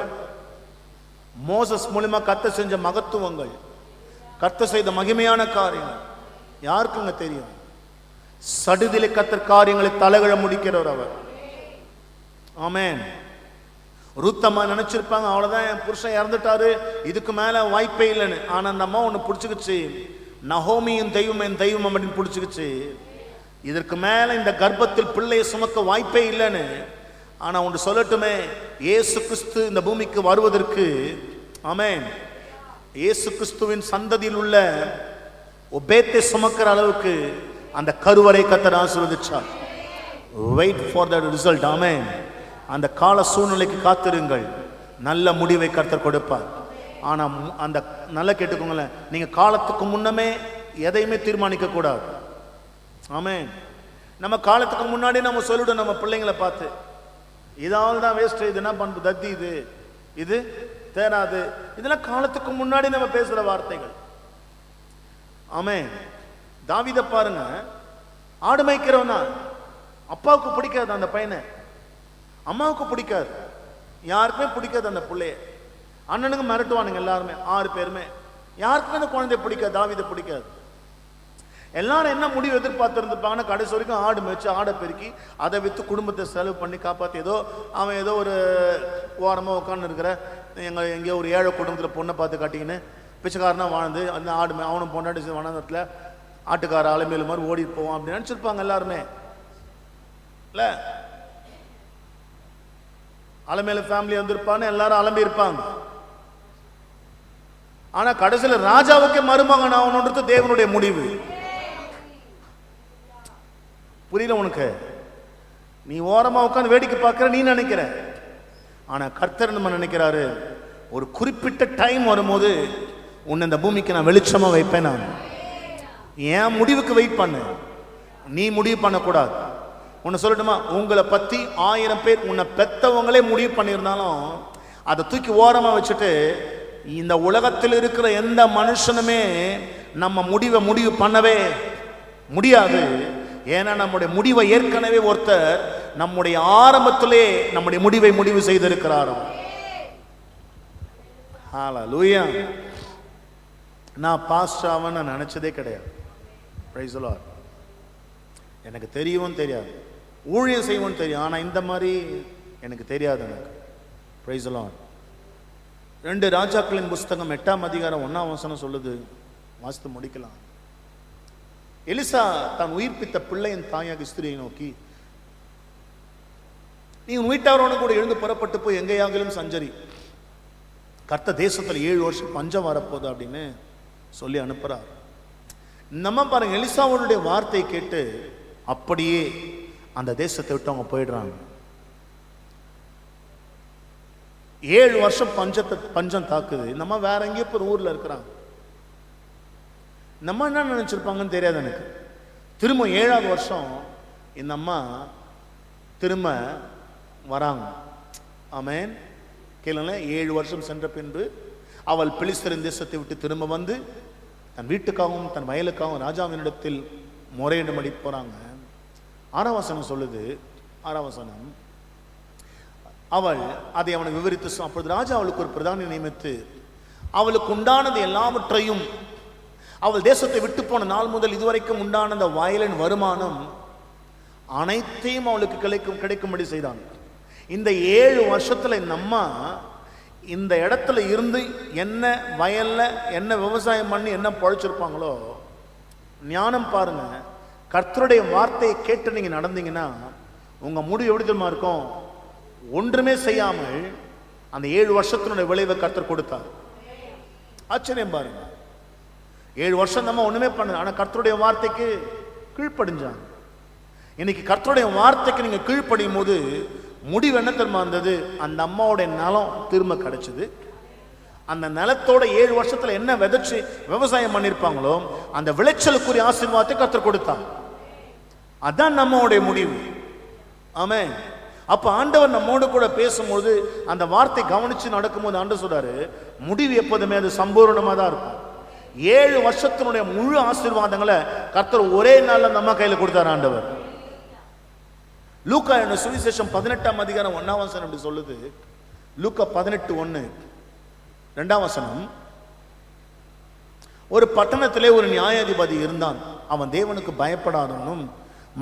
மோசஸ் மூலமா கர்த்தர் செஞ்ச மகத்துவங்கள், கர்த்தர் செய்த மகிமையான காரியங்கள் யாருக்குங்க தெரியும்? சடுதிலே கர்த்தர் காரியங்களை தலைகழ முடிக்கிறவர் அவர். ஆமென். ரூத்தம்மா நினைச்சிருப்பாங்க, அவ்வளவுதான் என் புருஷன் இறந்துட்டாரு, இதுக்கு மேல வாய்ப்பே இல்லைன்னு. ஆனா அந்த அம்மா ஒண்ணு பிடிச்சுக்கிச்சு, நகோமியின் தெய்வம் என் தெய்வம் அப்படின்னு பிடிச்சுக்கிச்சு. இதற்கு மேல இந்த கர்ப்பத்தில் பிள்ளையை சுமக்க வாய்ப்பே இல்லைன்னு. ஆனா ஒன்று சொல்லட்டுமே, இயேசு கிறிஸ்து இந்த பூமிக்கு வருவதற்கு, ஆமென், இயேசு கிறிஸ்துவின் சந்ததியில் உள்ள ஒபேத்தை சுமக்கிற அளவுக்கு அந்த கருவறை கர்த்தர் ஆசீர்வதிச்சார். Wait for the result. ஆமென். அந்த கால சூழ்நிலைக்கு காத்திருங்கள், நல்ல முடிவை கர்த்தர் கொடுப்பார். ஆனா அந்த நல்லா கேட்டுக்கோங்களேன், நீங்க காலத்துக்கு முன்னமே எதையுமே தீர்மானிக்க கூடாது. ஆமென். நம்ம காலத்துக்கு முன்னாடி நம்ம சொல்லிடும் நம்ம பிள்ளைங்களை பார்த்து, இதால் தான் வேஸ்ட், இது என்ன பண்பு தத்தி, இது தேராது. இதெல்லாம் காலத்துக்கு முன்னாடி நம்ம பேசுற வார்த்தைகள். ஆமென். தாவீதை பாருங்க, ஆடு மேய்க்கிறவனா, அப்பாவுக்கு பிடிக்காது அந்த பையனை, அம்மாவுக்கு பிடிக்காது, யாருக்குமே பிடிக்காது அந்த பிள்ளைய. அண்ணனுக்கு மிரட்டுவானுங்க எல்லாருமே, 6 பேருமே. யாருக்குமே அந்த குழந்தைய பிடிக்காது, தாவீதை பிடிக்காது. எல்லாரும் என்ன முடிவு எதிர்பார்த்துருந்துப்பாங்கன்னா, கடைசி வரைக்கும் ஆடு மேய்ச்சி ஆடை பெருக்கி அதை விற்று குடும்பத்தை செலவு பண்ணி காப்பாற்றி, அவன் ஏதோ ஒரு ஓரமாக உட்காந்து இருக்கிற எங்கேயோ ஒரு ஏழை குடும்பத்தில் பொண்ணை பார்த்து காட்டிக்கின்னு பிச்சைக்காரனா வாழ்ந்து அந்த ஆடு அவனும் பொண்டாட்டி வனத்தில் ஆட்டுக்கார அலைமையில மாதிரி ஓடிட்டு போவான் அப்படின்னு நினச்சிருப்பாங்க எல்லாருமே. இல்லை, அலைமையில ஃபேமிலி வந்திருப்பான்னு எல்லாரும் அலம்பி இருப்பாங்க. ஆனா கடைசியில் ராஜாவுக்கே மருமகன் ஆகணுன்றது தேவனுடைய முடிவு. புரியல உனக்கு? நீ ஓரமா உட்காந்து வேடிக்கை பார்க்கிற நீ நினைக்கிற, ஆனா கர்த்தர் நம்ம நினைக்கிறாரு, ஒரு குறிப்பிட்ட டைம் வரும்போது உன்னை இந்த பூமிக்கு நான் வெளிச்சமா வைப்பேன். நான் என் முடிவுக்கு வெயிட் பண்ணு, நீ முடிவு பண்ணக்கூடாது. உன்னை சொல்லட்டுமா, உங்களை பத்தி 1000 பேர் உன்னை பெத்தவங்களே முடிவு பண்ணியிருந்தாலும் அதை தூக்கி ஓரமா வச்சுட்டு, இந்த உலகத்தில் இருக்கிற எந்த மனுஷனுமே நம்ம முடிவு பண்ணவே முடியாது. ஏன்னா நம்முடைய முடிவை ஏற்கனவே ஒருத்தர் நம்முடைய ஆரம்பத்திலே நம்முடைய முடிவை முடிவு செய்திருக்கிறார். ஹல்லேலூயா. நான் பாஸ்டர் ஆவேன்னு நான் நினைச்சதே கிடையாது. Price the Lord. எனக்கு தெரியவும் தெரியாது, ஊழியம் செய்வோன்னு தெரியும், ஆனால் இந்த மாதிரி எனக்கு தெரியாது எனக்கு. Price the Lord. 2 ராஜாக்களின் புஸ்தகம் 8ஆம் அதிகாரம் 1ஆம் வசனம் சொல்லுது, வாசித்து முடிக்கலாம். எலிசா தான் உயிர்ப்பித்த பிள்ளையின் தாயாக ஸ்திரியை நோக்கி, நீ உன் வீட்டாரோடு கூட எழுந்து புறப்பட்டு போய் எங்கேயாகிலும் சஞ்சரி, கர்த்தர் தேசத்தில் 7 வருஷம் பஞ்சம் வரப்போகுது அப்படின்னு சொல்லி அனுப்புறார். நம்ம பாருங்க, எலிசாவுடைய வார்த்தையை கேட்டு அப்படியே அந்த தேசத்தை விட்டு அவங்க போயிடுறாங்க. 7 வருஷம் பஞ்சம் தாக்குது. நம்ம வேற எங்கேயோ ஒரு ஊர்ல இருக்கிறாங்க. நம்ம என்ன நினைச்சிருப்பாங்கன்னு தெரியாது எனக்கு. திரும்ப 7ஆவது வருஷம் இந்த அம்மா திரும்ப வராங்க. ஆமென். கேளுங்க. 7 வருஷம் சென்ற பின்பு அவள் பெலிஸ்தரின் தேசத்தை விட்டு திரும்ப வந்து தன் வீட்டுக்காகவும் தன் வயலுக்காகவும் ராஜாவினிடத்தில் முறையிடும்படி போறாங்க. 6ஆம் வசனம் சொல்லுது, 6ஆம் வசனம், அவள் அதை அவனை விவரித்து, அப்பொழுது ராஜா அவளுக்கு ஒரு பிரதானி நியமித்து அவளுக்கு உண்டானது எல்லாவற்றையும், அவள் தேசத்தை விட்டு போன நாள் முதல் இதுவரைக்கும் உண்டான அந்த வயலின் வருமானம் அனைத்தையும் அவளுக்கு கிடைக்கும்படி செய்தான். இந்த 7 வருஷத்துல இந்த அம்மா இந்த இடத்துல இருந்து என்ன வயல்ல என்ன விவசாயம் பண்ணி என்ன பழைச்சிருப்பாங்களோ, ஞானம் பாருங்க. கர்த்தருடைய வார்த்தையை கேட்டு நீங்க நடந்தீங்கன்னா உங்க முடிவு எப்படி தெரியுமா இருக்கும்? ஒன்றுமே செய்யாமல் அந்த 7 வருஷத்தினுடைய விளைவை கர்த்தர் கொடுத்தார். ஆச்சரியம் பாருங்க. 7 வருஷம் நம்ம ஒண்ணுமே பண்ணல, ஆனா கர்த்தருடைய வார்த்தைக்கு கீழ்ப்படிஞ்சாங்க. இன்னைக்கு கர்த்தருடைய வார்த்தைக்கு நீங்க கீழ்ப்படியும் போது முடிவு என்ன தெரியுமா இருந்தது? அந்த அம்மாவுடைய நிலம் திரும்ப கிடைச்சது. அந்த நிலத்தோட 7 வருஷத்துல என்ன விதைச்சு விவசாயம் பண்ணிருப்பாங்களோ அந்த விளைச்சலுக்குரிய ஆசீர்வாதத்தை கர்த்தர் கொடுத்தாங்க. அதான் நம்மளுடைய முடிவு. ஆமென். அப்ப ஆண்டவர் நம்மோடு கூட பேசும்போது அந்த வார்த்தை கவனிச்சு நடக்கும்போது ஆண்டவர் சொல்றாரு, முடிவு எப்போதுமே அது சம்பூர்ணமா தான் இருக்கும். 7 வருஷத்தினுடைய முழு ஆசீர்வாதங்களை கர்த்தர் ஒரே நாள்ல நம்ம கையில கொடுத்தார் ஆண்டவர். லூக்கா என்ற சுவிசேஷம் 18ஆம் அதிகாரம் 1ஆம் வசனம் அப்படி சொல்லுது. லூக்கா 18:1 2ஆம் வசனம், ஒரு பட்டணத்திலே ஒரு நியாயாதிபதி இருந்தான். அவன் தேவனுக்கு பயப்படாதவனும்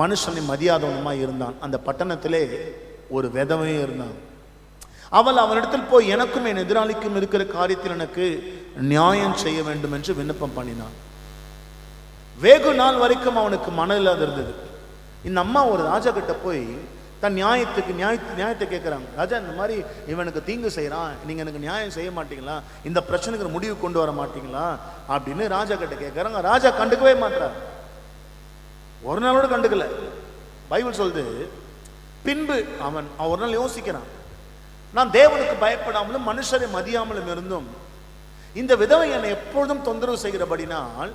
மனுஷனை மதியாதவனுமா இருந்தான். அந்த பட்டணத்திலே ஒரு விதவை இருந்தான். அவள் அவனிடத்தில் போய், எனக்கும் என் எதிராளிக்கும் இருக்கிற காரியத்தில் எனக்கு நியாயம் செய்ய வேண்டும் என்று விண்ணப்பம் பண்ணினான். வெகு நாள் வரைக்கும் அவனுக்கு மனம் இல்லாத இருந்தது. இந்த அம்மா ஒரு ராஜா கிட்ட போய் தன் நியாயத்தை கேட்கிறாங்க. ராஜா, இந்த மாதிரி இவனுக்கு தீங்கு செய்யறான், நீங்க எனக்கு நியாயம் செய்ய மாட்டீங்களா? இந்த பிரச்சனைக்கு முடிவு கொண்டு வர மாட்டீங்களா அப்படின்னு ராஜா கிட்ட கேட்கறாங்க. ராஜா கண்டுக்கவே மாட்டார். ஒரு நாளோட கண்டுக்கல. பைபிள் சொல்லுது, பின்பு அவன் ஒரு நாள் யோசிக்கிறான், நான் தேவனுக்கு பயப்படாமலும் மனுஷரை மதியாமலும் இருந்தும் இந்த விதவை என்னை எப்பொழுதும் தொந்தரவு செய்கிறபடினால்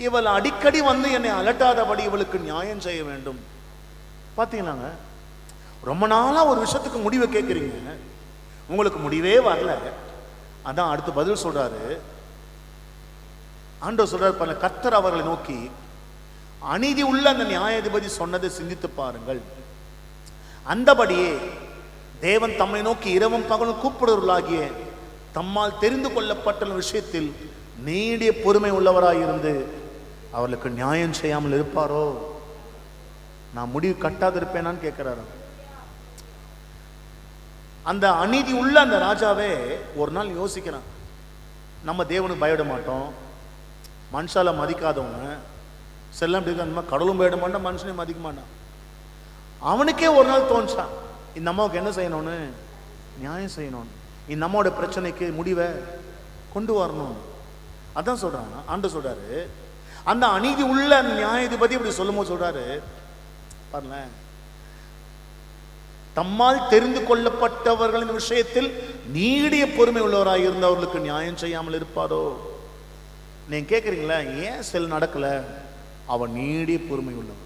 இவள் அடிக்கடி வந்து என்னை அலட்டாதபடி இவளுக்கு நியாயம் செய்ய வேண்டும். பாத்தீங்களாங்க, ரொம்ப நாளா ஒரு விஷயத்துக்கு முடிவை கேட்குறீங்க, உங்களுக்கு முடிவே வரல. அதான் அடுத்து பதில் சொல்றாரு. ஆண்டவர் சொல்றாரு, கர்த்தர் அவர்களை நோக்கி, அநீதி உள்ள அந்த நியாயாதிபதி சொன்னதை சிந்தித்து பாருங்கள். அந்தபடியே தேவன் தம்மை நோக்கி இரவும் பகலும் கூப்பிடுவர்களாகிய தம்மால் தெரிந்து கொள்ளப்பட்ட விஷயத்தில் நீடிய பொறுமை உள்ளவராயிருந்து அவர்களுக்கு நியாயம் செய்யாமல் இருப்பாரோ? நான் முடிவு கட்டாது இருப்பேனான்னு கேட்கிறாரு. அந்த அநீதி உள்ள அந்த ராஜாவே ஒரு நாள் யோசிக்கிறான், நம்ம தேவனுக்கு பயப்பட மாட்டோம், மனுஷால மதிக்காதவங்க செல்லம் கடவுளும் பயப்பட மாட்டான், மனுஷனையும் மதிக்க மாட்டான். அவனுக்கே ஒரு நாள் தோன்றான், இந்த அம்மாவுக்கு என்ன செய்யணும்னு, நியாயம் செய்யணும், இந்த அம்மாவோட பிரச்சனைக்கு முடிவை கொண்டு வரணும். அதான் சொல்றான் ஆண்டு. சொல்றாரு, அந்த அநீதி உள்ள நியாயாதிபதி இப்படி சொல்லும் போது சொல்றாரு பாருங்க, தம்மால் தெரிந்து கொள்ளப்பட்டவர்களின் விஷயத்தில் நீடிய பொறுமை உள்ளவராக இருந்தவர்களுக்கு நியாயம் செய்யாமல் இருப்பாரோ? நீங்க கேட்குறீங்களா, ஏன் செல் நடக்கல? அவன் நீடிய பொறுமை உள்ளவன்.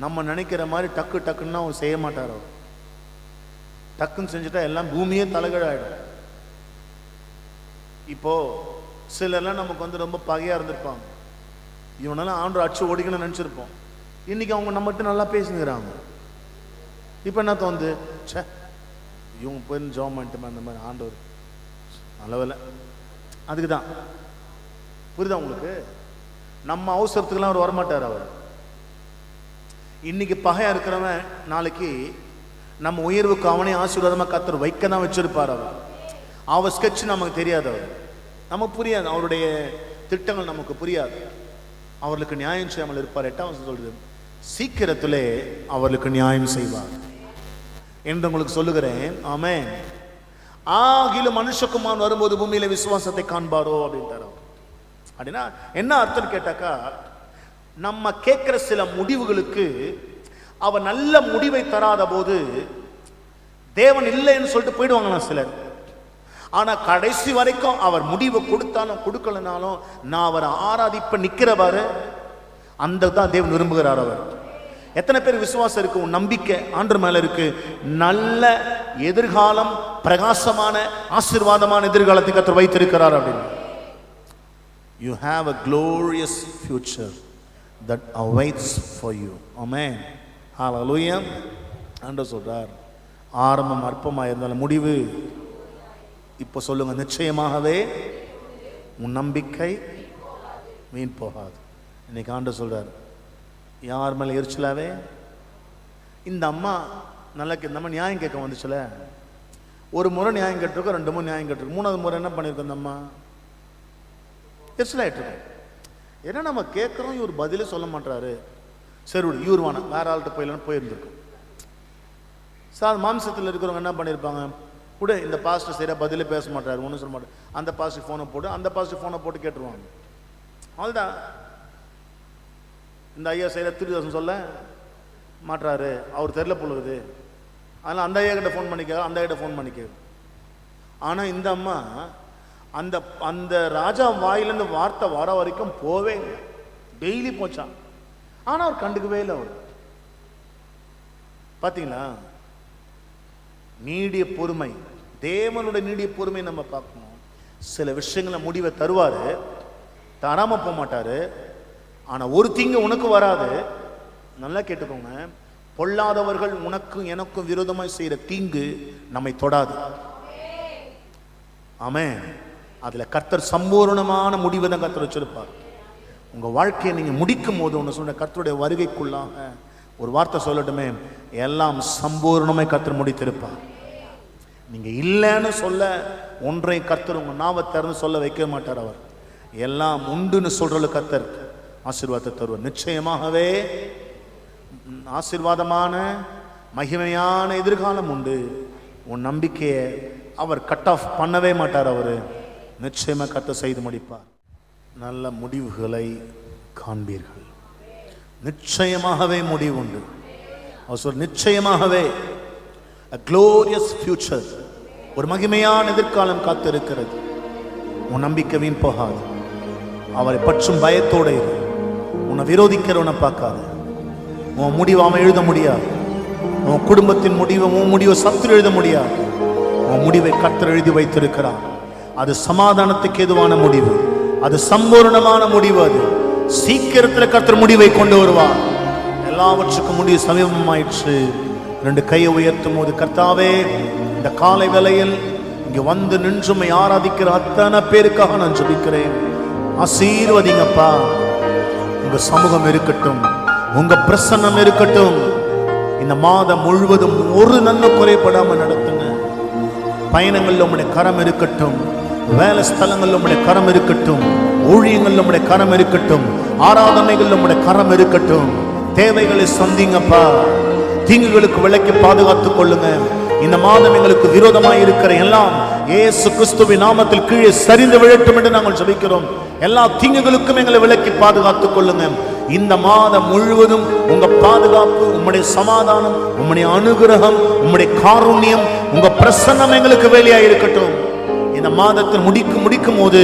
நம்ம நினைக்கிற மாதிரி டக்கு டக்குன்னு அவன் செய்ய மாட்டாரோ. டக்குன்னு செஞ்சுட்டா எல்லாம் பூமியே தலைகீழாயிடும். இப்போ சிலர்லாம் நமக்கு வந்து ரொம்ப பகையா இருந்திருப்பாங்க, இவனெல்லாம் ஆண்டு அடிச்சு ஓடிக்கணும்னு நினைச்சிருப்போம். இன்னைக்கு அவங்க நம்மகிட்ட நல்லா பேசுங்கிறாங்க. இப்போ என்ன தோணுது, சே இவங்க போய் ஜோம் பண்ணிட்டு அந்த மாதிரி ஆண்டவர் நல்லவில்லை. அதுக்கு தான் புரியுதா உங்களுக்கு? நம்ம அவசரத்துக்கெல்லாம் அவர் வரமாட்டார். அவர் இன்னைக்கு பகையா இருக்கிறவன் நாளைக்கு நம்ம உயர்வுக்கு அவனே ஆசீர்வாதமாக கர்த்தர் வைக்க தான் வச்சிருப்பார். அவர் ஸ்கெட்ச் நமக்கு தெரியாது, அவர் நமக்கு புரியாது, அவருடைய திட்டங்கள் நமக்கு புரியாது. அவர்களுக்கு நியாயம் செய்யாமல் இருப்பார். 8ஆம் வசனம் சொல்றது, சீக்கிரத்திலே அவர்களுக்கு நியாயம் செய்வார் என்று உங்களுக்கு சொல்லுகிறேன். ஆமென். ஆகிலும் மனுஷகுமாரன் வரும்போது பூமியில விசுவாசத்தை காண்பாரோ அப்படின்ட்டார். அப்படின்னா என்ன அர்த்தம் கேட்டாக்கா, நம்ம கேட்கிற சில முடிவுகளுக்கு அவர் நல்ல முடிவை தராத போது தேவன் இல்லைன்னு சொல்லிட்டு போயிடுவாங்களாம் சிலர். ஆனா கடைசி வரைக்கும் அவர் முடிவை கொடுத்தாலும் கொடுக்கலனாலும் நான் அவரை ஆராதிப்ப நிக்கிறவாரு, அந்த தான் தேவன் விரும்புகிறார். அவர் எத்தனை பேர் விசுவாசம் இருக்கு, உன் நம்பிக்கை ஆண்டவர் மேல இருக்கு, நல்ல எதிர்காலம், பிரகாசமான ஆசீர்வாதமான எதிர்காலத்தை கர்த்தர் வைத்திருக்கிறார் அப்படின்னு. You have a glorious future that awaits for you. Amen. Hallelujah. ஆண்டவர் சொல்றார், ஆரம்பம் அற்பமாக இருந்தாலும் முடிவு, இப்போ சொல்லுங்க, நிச்சயமாகவே உன் நம்பிக்கை வீண் போகாது. இன்னைக்கு ஆண்டவர் சொல்றார், யார் மேலே எரிச்சலாவே இந்த அம்மா இந்த அம்மா நியாயம் கேட்க வந்துச்சுல, ஒரு முறை நியாயம் கேட்டிருக்கோம், 2 முறை நியாயம் கேட்டிருக்கோம், 3வது முறை என்ன பண்ணியிருக்கோம், இந்த அம்மா எரிச்சலாயிட்டிருக்கோம். ஏன்னா நம்ம கேட்குறோம், இவர் பதிலே சொல்ல மாட்டாரு, சரி இவர் வேணாம் வேற ஆள்கிட்ட போயிடலான்னு போயிருந்துருக்கும். சார் மாம்சத்தில் இருக்கிறவங்க என்ன பண்ணியிருப்பாங்க, கூட இந்த பாஸ்டர் சரியாக பதிலே பேச மாட்டாரு, ஒன்றும் சொல்ல மாட்டார், அந்த பாஸ்டர் ஃபோனை போட்டு அந்த பாஸ்டர் ஃபோனை போட்டு கேட்டுருவாங்க. அவ்வளோதான். இந்த ஐயா சரியாக திருதோஷம் சொல்ல மாட்டாரு, அவர் தெரியல பொழுது, அதனால் அந்த ஐயா கிட்ட ஃபோன் பண்ணிக்க, அந்த ஐயா ஃபோன் பண்ணிக்க. ஆனால் இந்த அம்மா அந்த அந்த ராஜா வாயிலேருந்து வார்த்தை வர வரைக்கும் போவே, டெய்லி போச்சான். ஆனால் அவர் கண்டுக்கவே இல்லை. அவர் பார்த்தீங்களா, நீடிய பொறுமை, தேவனுடைய நீடிய பொறுமை நம்ம பார்க்கணும். சில விஷயங்களை முடிவை தருவார், தராம போக மாட்டாரு. ஆனால் ஒரு தீங்கு உனக்கு வராது. நல்லா கேட்டுக்கோங்க, பொல்லாதவர்கள் உனக்கும் எனக்கும் விரோதமாய் செய்கிற தீங்கு நம்மை தொடாது. ஆமென். அதில் கர்த்தர் சம்பூர்ணமான முடிவை தான் கர்த்தர் வச்சிருப்பார். உங்கள் வாழ்க்கையை நீங்கள் முடிக்கும் போது ஒன்று சொன்ன, கர்த்தருடைய வருகைக்குள்ளாக ஒரு வார்த்தை சொல்லட்டுமே, எல்லாம் சம்பூர்ணமாய் கர்த்தர் முடித்திருப்பார். நீங்கள் இல்லைன்னு சொல்ல ஒன்றை கர்த்தர் உங்கள் நாவை திறந்து சொல்ல வைக்க மாட்டார். அவர் எல்லாம் உண்டுன்னு சொல்றது கர்த்தர் ஆசீர்வாதத்தை தருவார். நிச்சயமாகவே ஆசீர்வாதமான மகிமையான எதிர்காலம் உண்டு. உன் நம்பிக்கையை அவர் கட் ஆஃப் பண்ணவே மாட்டார். அவர் நிச்சயமாக கர்த்தர் செய்து முடிப்பார். நல்ல முடிவுகளை காண்பீர்கள். நிச்சயமாகவே முடிவு உண்டு. அவர் சொல், நிச்சயமாகவே a glorious future, ஒரு மகிமையான எதிர்காலம் காத்திருக்கிறது. உன் நம்பிக்கை வீண் போகாது. அவரை பற்றும் பயத்தோடு இரு. உன்னை விரோதிக்கிறவனை பார்க்காது. உன் முடிவை அவன் எழுத முடியாது. உன் குடும்பத்தின் முடிவை, உன் முடிவை சத்துரு எழுத முடியாது. உன் முடிவை கர்த்தர் எழுதி வைத்திருக்கிறார். அது சமாதானத்துக்கு ஏதுவான முடிவு, அது சம்பூர்ணமான முடிவு. அது சீக்கிரத்தில் கர்த்தர் முடிவை கொண்டு வருவார். எல்லாவற்றுக்கும் முடிவு சமீபமாயிற்று. 2 கையை உயர்த்தும் போது, கர்த்தாவே, இந்த காலை வேளையில் இங்க வந்து நின்றுமை ஆராதிக்கிற அத்தனை பேருக்காக நான் ஜெபிக்கிறேன். ஆசீர்வதிங்கப்பா. உங்க சமூகம் இருக்கட்டும், உங்க பிரசன்னம் இருக்கட்டும். இந்த மாதம் முழுவதும் ஒரு நன்மை குறைபடாம நடத்துங்க. பயணங்கள்ல உங்களுடைய கரம் இருக்கட்டும், வேலை ஸ்தலங்கள்ல உங்களுடைய கரம் இருக்கட்டும், ஊழியங்கள்ல உங்களுடைய கரம் இருக்கட்டும், ஆராதனைகள்ல உங்களுடைய கரம் இருக்கட்டும். தேவைகளை சந்திங்கப்பா. தீங்குகளுக்கு விலக்கி பாதுகாத்துக் கொள்ளுங்க. இந்த மாதம் எங்களுக்கு விரோதமாய் இருக்கிற எல்லாம் இயேசு கிறிஸ்துவின் நாமத்தில் கீழே சரிந்து விழட்டும் என்று நாங்கள் ஜெபிக்கிறோம். எல்லா தீங்குகளுக்கும் எங்களை விலக்கி பாதுகாத்துக் கொள்ளுங்க. இந்த மாதம் முழுவதும் உங்க பாதுகாப்பு, உம்முடைய சமாதானம், உம்முடைய அனுகிரகம், உம்முடைய காருண்யம், உங்க பிரசன்னம் எங்களுக்கு வேலையாய் இருக்கட்டும். இந்த மாதத்தில் முடிக்கும் போது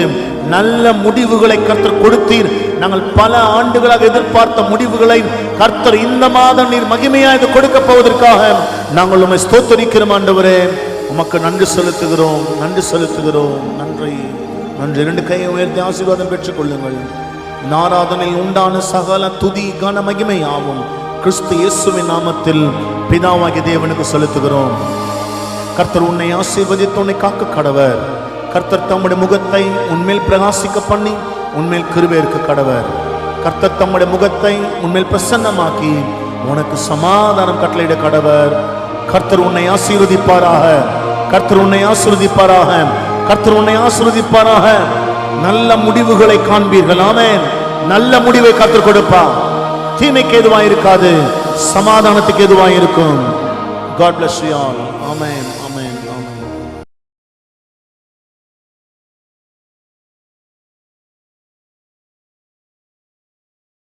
நல்ல முடிவுகளை கர்த்தர் கொடுத்தீர். நாங்கள் பல ஆண்டுகளாக எதிர்பார்த்த முடிவுகளை கர்த்தர் இந்த மாதம் நீர் மகிமையாக கொடுக்க போவதற்காக நாங்கள் உம்மை ஸ்தோத்திரிக்கிறோம். ஆண்டவரே, உமக்கு நன்றி செலுத்துகிறோம், நன்றி செலுத்துகிறோம். நன்றி நன்றி. 2 கையை உயர்த்தி ஆசீர்வாதம் பெற்றுக் கொள்ளுங்கள். ஆராதனையில் உண்டான சகல துதி கன மகிமை ஆகும் கிறிஸ்து இயேசுவின் நாமத்தில் பிதாவாகிய தேவனுக்கு செலுத்துகிறோம். கர்த்தர் உன்னை ஆசீர்வதித்து உன்னை காக்க கடவர். கர்த்தர் தம்முடைய முகத்தை உன்மேல் பிரகாசிக்க பண்ணி உன்மேல் கிருபை இருக்க கடவர். கர்த்தர் தம்முடைய முகத்தை உன்மேல் பிரசன்னமாக்கி உனக்கு சமாதானம் கட்டளையிட கடவர். கர்த்தர் உன்னை ஆசீர்வதிப்பாராக. கர்த்தர் உன்னை ஆசீர்வதிப்பாராக. கர்த்தர் உன்னை ஆசீர்வதிப்பாராக. நல்ல முடிவுகளை காண்பீர்கள். ஆமென். நல்ல முடிவை கர்த்தர் கொடுப்பார். தீமைக்கு எதுவாய் இருக்காது, சமாதானத்துக்கு எதுவாய் இருக்கும். God bless you all. Amen. Amen. Amen.